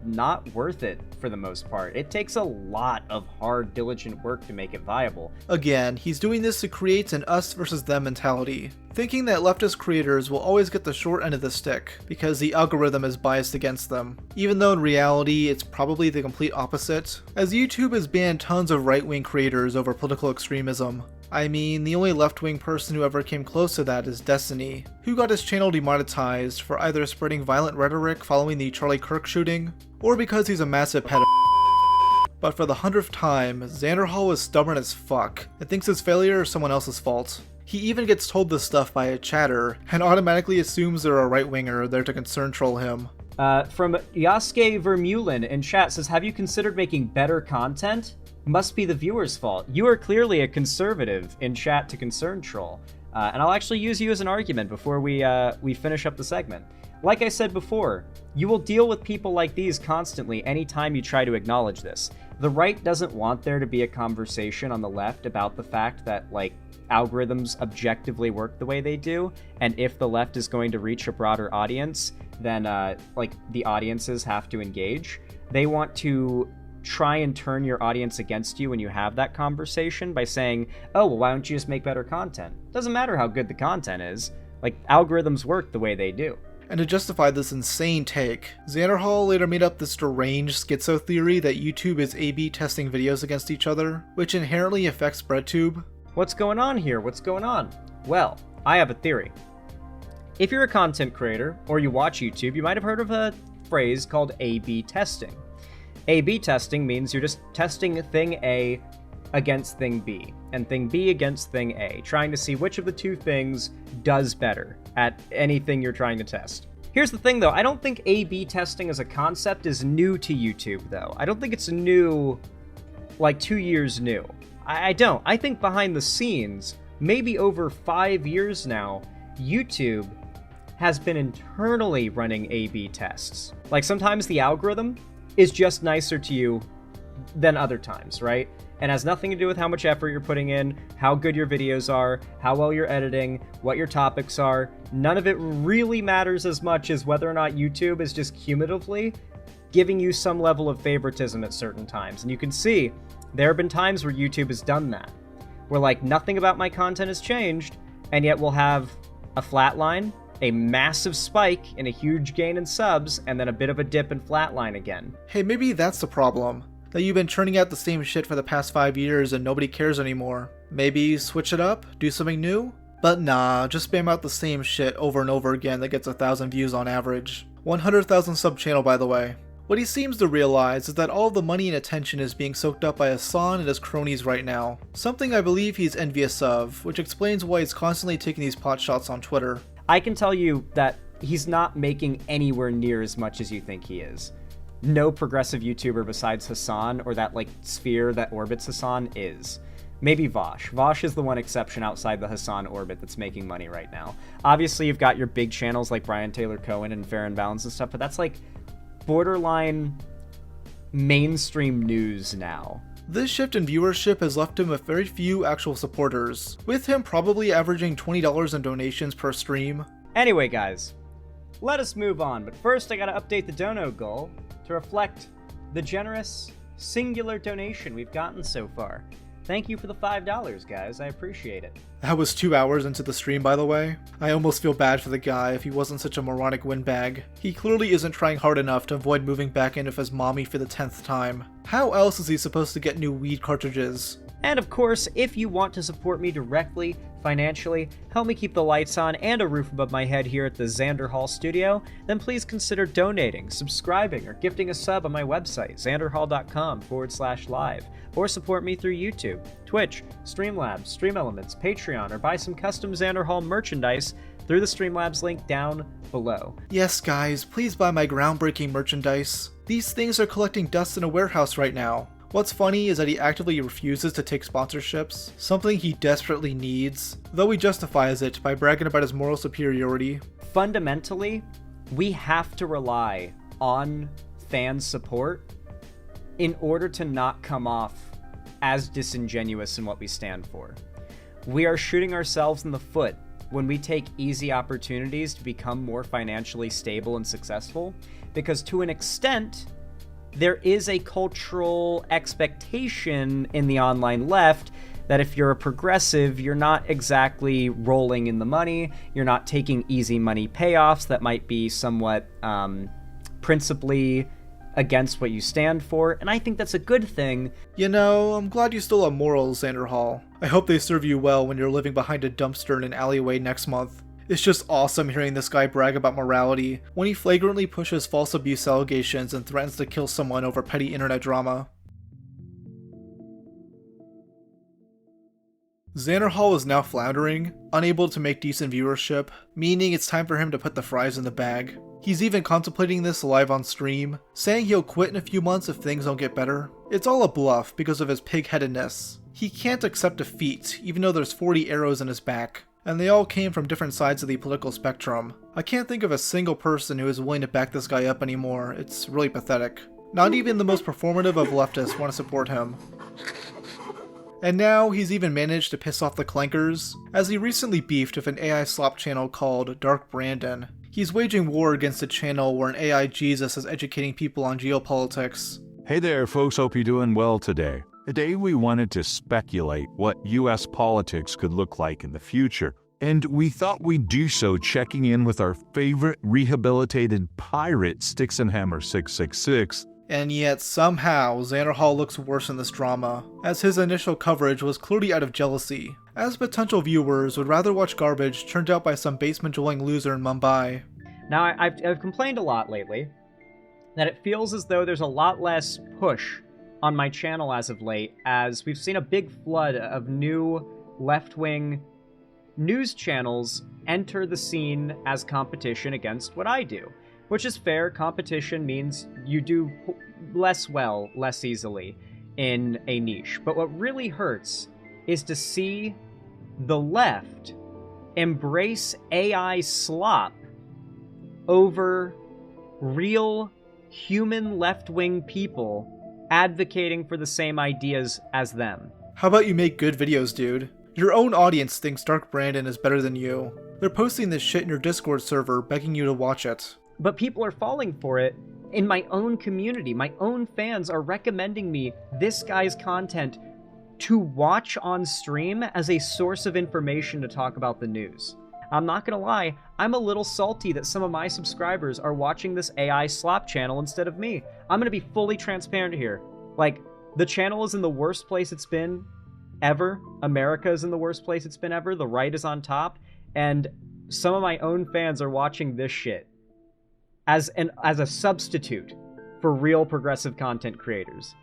not worth it for the most part. It takes a lot of hard, diligent work to make it viable. Again, he's doing this to create an us versus them mentality, thinking that leftist creators will always get the short end of the stick because the algorithm is biased against them, even though in reality it's probably the complete opposite, as YouTube has banned tons of right-wing creators over political extremism. I mean, the only left-wing person who ever came close to that is Destiny, who got his channel demonetized for either spreading violent rhetoric following the Charlie Kirk shooting, or because he's a massive pedophile. But for the 100th time, Xanderhal is stubborn as fuck and thinks his failure is someone else's fault. He even gets told this stuff by a chatter, and automatically assumes they're a right-winger there to concern troll him. From Yasuke Vermeulen in chat says, have you considered making better content? Must be the viewer's fault. You are clearly a conservative in chat to concern troll. And I'll actually use you as an argument before we finish up the segment. Like I said before, you will deal with people like these constantly anytime you try to acknowledge this. The right doesn't want there to be a conversation on the left about the fact that, like, algorithms objectively work the way they do, and if the left is going to reach a broader audience, then, like, the audiences have to engage. They want to try and turn your audience against you when you have that conversation by saying, oh, well, why don't you just make better content? Doesn't matter how good the content is. Like, algorithms work the way they do. And to justify this insane take, Xanderhal later made up this deranged schizo theory that YouTube is A/B testing videos against each other, which inherently affects BreadTube. What's going on here? What's going on? Well, I have a theory. If you're a content creator, or you watch YouTube, you might have heard of a phrase called A/B testing. A/B testing means you're just testing thing A against thing B, and thing B against thing A, trying to see which of the two things does better at anything you're trying to test. Here's the thing though, I don't think A/B testing as a concept is new to YouTube though. I don't think it's new, like 2 years new. I don't. I think behind the scenes, maybe over 5 years now, YouTube has been internally running A/B tests. Like sometimes the algorithm is just nicer to you than other times, right? And has nothing to do with how much effort you're putting in, how good your videos are, how well you're editing, what your topics are. None of it really matters as much as whether or not YouTube is just cumulatively giving you some level of favoritism at certain times. And you can see there have been times where YouTube has done that, where like nothing about my content has changed, and yet we'll have a flat line, a massive spike, and a huge gain in subs, and then a bit of a dip and flat line again. Hey, maybe that's the problem. That you've been churning out the same shit for the past 5 years and nobody cares anymore. Maybe switch it up? Do something new? But nah, just spam out the same shit over and over again that gets 1,000 views on average. 100,000 sub channel, by the way. What he seems to realize is that all the money and attention is being soaked up by Xan and his cronies right now. Something I believe he's envious of, which explains why he's constantly taking these pot shots on Twitter. I can tell you that he's not making anywhere near as much as you think he is. No progressive YouTuber besides Xan, or that like sphere that orbits Xan, is. Maybe Vaush. Vaush is the one exception outside the Xan orbit that's making money right now. Obviously, you've got your big channels like Brian Taylor Cohen and Fair and Balance and stuff, but that's like borderline mainstream news now. This shift in viewership has left him with very few actual supporters, with him probably averaging $20 in donations per stream. Anyway, guys, let us move on, but first I gotta update the dono goal to reflect the generous singular donation we've gotten so far. Thank you for the $5, guys. I appreciate it. That was 2 hours into the stream, by the way. I almost feel bad for the guy if he wasn't such a moronic windbag. He clearly isn't trying hard enough to avoid moving back in with his mommy for the 10th time. How else is he supposed to get new weed cartridges? And of course, if you want to support me directly, financially, help me keep the lights on and a roof above my head here at the Xanderhal studio, then please consider donating, subscribing, or gifting a sub on my website, xanderhal.com/live, or support me through YouTube, Twitch, Streamlabs, Stream Elements, Patreon, or buy some custom Xanderhal merchandise through the Streamlabs link down below. Yes, guys, please buy my groundbreaking merchandise. These things are collecting dust in a warehouse right now. What's funny is that he actively refuses to take sponsorships, something he desperately needs, though he justifies it by bragging about his moral superiority. Fundamentally, we have to rely on fan support in order to not come off as disingenuous in what we stand for. We are shooting ourselves in the foot when we take easy opportunities to become more financially stable and successful, because to an extent, there is a cultural expectation in the online left that if you're a progressive, you're not exactly rolling in the money, you're not taking easy money payoffs that might be somewhat principally against what you stand for, and I think that's a good thing. You know, I'm glad you still have morals, Xanderhal. I hope they serve you well when you're living behind a dumpster in an alleyway next month. It's just awesome hearing this guy brag about morality when he flagrantly pushes false abuse allegations and threatens to kill someone over petty internet drama. Xanderhal is now floundering, unable to make decent viewership, meaning it's time for him to put the fries in the bag. He's even contemplating this live on stream, saying he'll quit in a few months if things don't get better. It's all a bluff because of his pig-headedness. He can't accept defeat, even though there's 40 arrows in his back, and they all came from different sides of the political spectrum. I can't think of a single person who is willing to back this guy up anymore. It's really pathetic. Not even the most performative of leftists want to support him. And now he's even managed to piss off the clankers, as he recently beefed with an AI slop channel called Dark Brandon. He's waging war against a channel where an AI Jesus is educating people on geopolitics. Hey there folks, hope you're doing well today. Today we wanted to speculate what US politics could look like in the future. And we thought we'd do so checking in with our favorite rehabilitated pirate, Sticks and Hammer 666. And yet, somehow, Xanderhal looks worse in this drama, as his initial coverage was clearly out of jealousy, as potential viewers would rather watch garbage churned out by some basement-dwelling loser in Mumbai. Now, I've complained a lot lately that it feels as though there's a lot less push on my channel as of late, as we've seen a big flood of new left-wing news channels enter the scene as competition against what I do. Which is fair. Competition means you do less well, less easily in a niche. But what really hurts is to see the left embrace AI slop over real human left-wing people advocating for the same ideas as them. How about you make good videos, dude? Your own audience thinks Dark Brandon is better than you. They're posting this shit in your Discord server, begging you to watch it. But people are falling for it in my own community. My own fans are recommending me this guy's content to watch on stream as a source of information to talk about the news. I'm not gonna lie, I'm a little salty that some of my subscribers are watching this AI slop channel instead of me. I'm gonna be fully transparent here. Like, the channel is in the worst place it's been ever. America is in the worst place it's been ever. The right is on top. And some of my own fans are watching this shit as a substitute for real progressive content creators.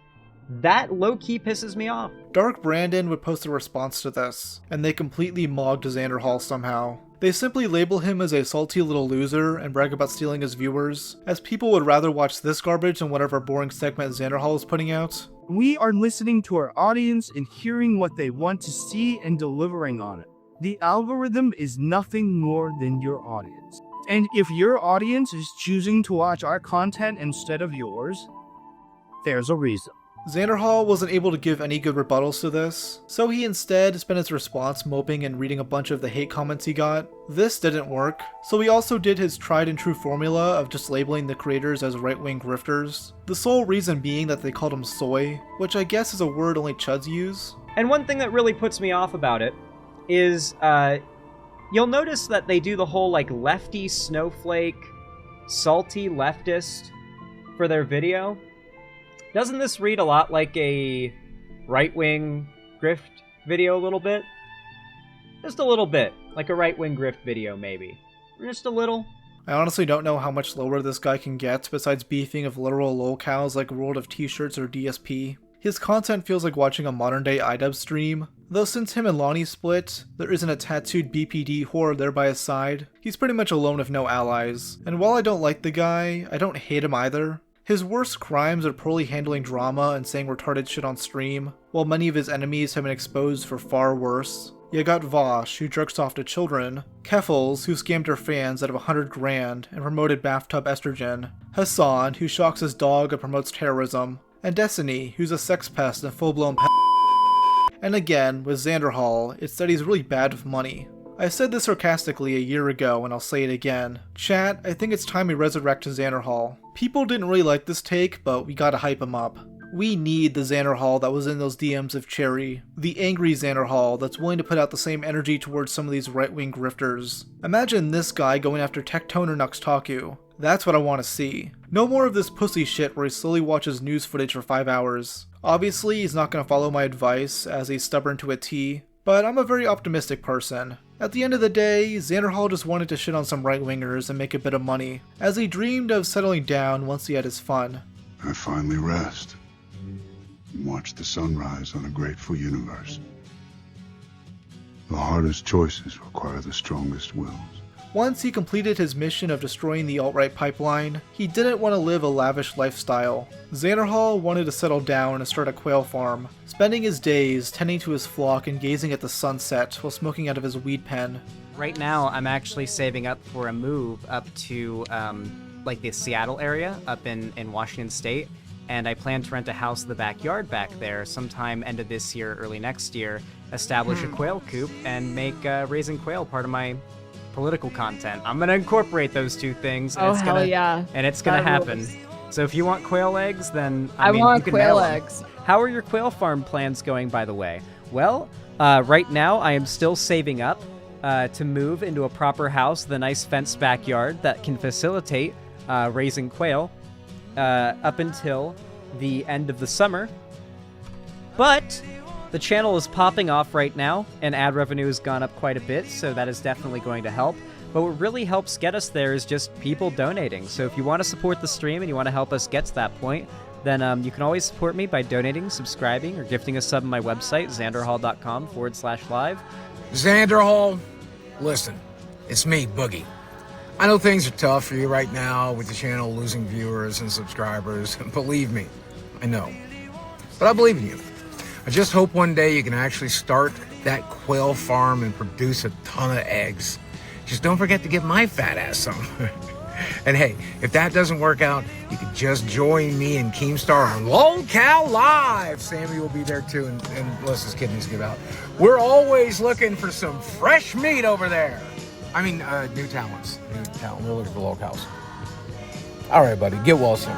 That low-key pisses me off. Dark Brandon would post a response to this, and they completely mogged Xanderhal somehow. They simply label him as a salty little loser and brag about stealing his viewers, as people would rather watch this garbage than whatever boring segment Xanderhal is putting out. We are listening to our audience and hearing what they want to see and delivering on it. The algorithm is nothing more than your audience. And if your audience is choosing to watch our content instead of yours, there's a reason. Xanderhal wasn't able to give any good rebuttals to this, so he instead spent his response moping and reading a bunch of the hate comments he got. This didn't work, so he also did his tried and true formula of just labeling the creators as right-wing grifters. The sole reason being that they called him soy, which I guess is a word only chuds use. And one thing that really puts me off about it is, you'll notice that they do the whole, like, lefty snowflake, salty leftist for their video. Doesn't this read a lot like a right-wing grift video a little bit? Just a little bit. Like a right-wing grift video, maybe. Just a little. I honestly don't know how much lower this guy can get, besides beefing of literal lolcows like World of T-shirts or DSP. His content feels like watching a modern-day iDub stream, though since him and Lani split, there isn't a tattooed BPD whore there by his side. He's pretty much alone with no allies, and while I don't like the guy, I don't hate him either. His worst crimes are poorly handling drama and saying retarded shit on stream, while many of his enemies have been exposed for far worse. You got Vaush, who jerks off to children, Keffals, who scammed her fans out of $100 grand and promoted bathtub estrogen, Hassan, who shocks his dog and promotes terrorism, and Destiny, who's a sex pest and full-blown And again, with Xanderhal, it's that he's really bad with money. I said this sarcastically a year ago, and I'll say it again. Chat, I think it's time we resurrect Xanderhal. People didn't really like this take, but we gotta hype him up. We need the Xanderhal that was in those DMs of Cherry. The angry Xanderhal that's willing to put out the same energy towards some of these right-wing grifters. Imagine this guy going after Tectone or Nuxtaku. That's what I want to see. No more of this pussy shit where he slowly watches news footage for 5 hours. Obviously, he's not going to follow my advice, as he's stubborn to a T, but I'm a very optimistic person. At the end of the day, Xanderhal just wanted to shit on some right-wingers and make a bit of money, as he dreamed of settling down once he had his fun. I finally rest and watch the sunrise on a grateful universe. The hardest choices require the strongest wills. Once he completed his mission of destroying the alt-right pipeline, he didn't want to live a lavish lifestyle. Xanderhal wanted to settle down and start a quail farm, spending his days tending to his flock and gazing at the sunset while smoking out of his weed pen. Right now, I'm actually saving up for a move up to like the Seattle area up in Washington State, and I plan to rent a house in the backyard back there sometime end of this year, early next year, establish a quail coop, and make raising quail part of my political content. I'm gonna incorporate those two things. And it's gonna, yeah. And it's gonna happen. So if you want quail eggs, then I mean, want you can quail mail 'em. eggs. How are your quail farm plans going, by the way? Well, right now I am still saving up to move into a proper house with a nice fenced backyard that can facilitate raising quail up until the end of the summer. But the channel is popping off right now, and ad revenue has gone up quite a bit, so that is definitely going to help. But what really helps get us there is just people donating. So if you want to support the stream and you want to help us get to that point, then you can always support me by donating, subscribing, or gifting a sub on my website, xanderhal.com/live. Xanderhal, listen, it's me, Boogie. I know things are tough for you right now with the channel losing viewers and subscribers. Believe me, I know. But I believe in you. I just hope one day you can actually start that quail farm and produce a ton of eggs. Just don't forget to give my fat ass some. And hey, if that doesn't work out, you can just join me and Keemstar on Lolcow Live. Sammy will be there too, and Melissa's kidneys give out. We're always looking for some fresh meat over there. I mean, new talents. We're looking for lolcows. All right, buddy. Get well soon.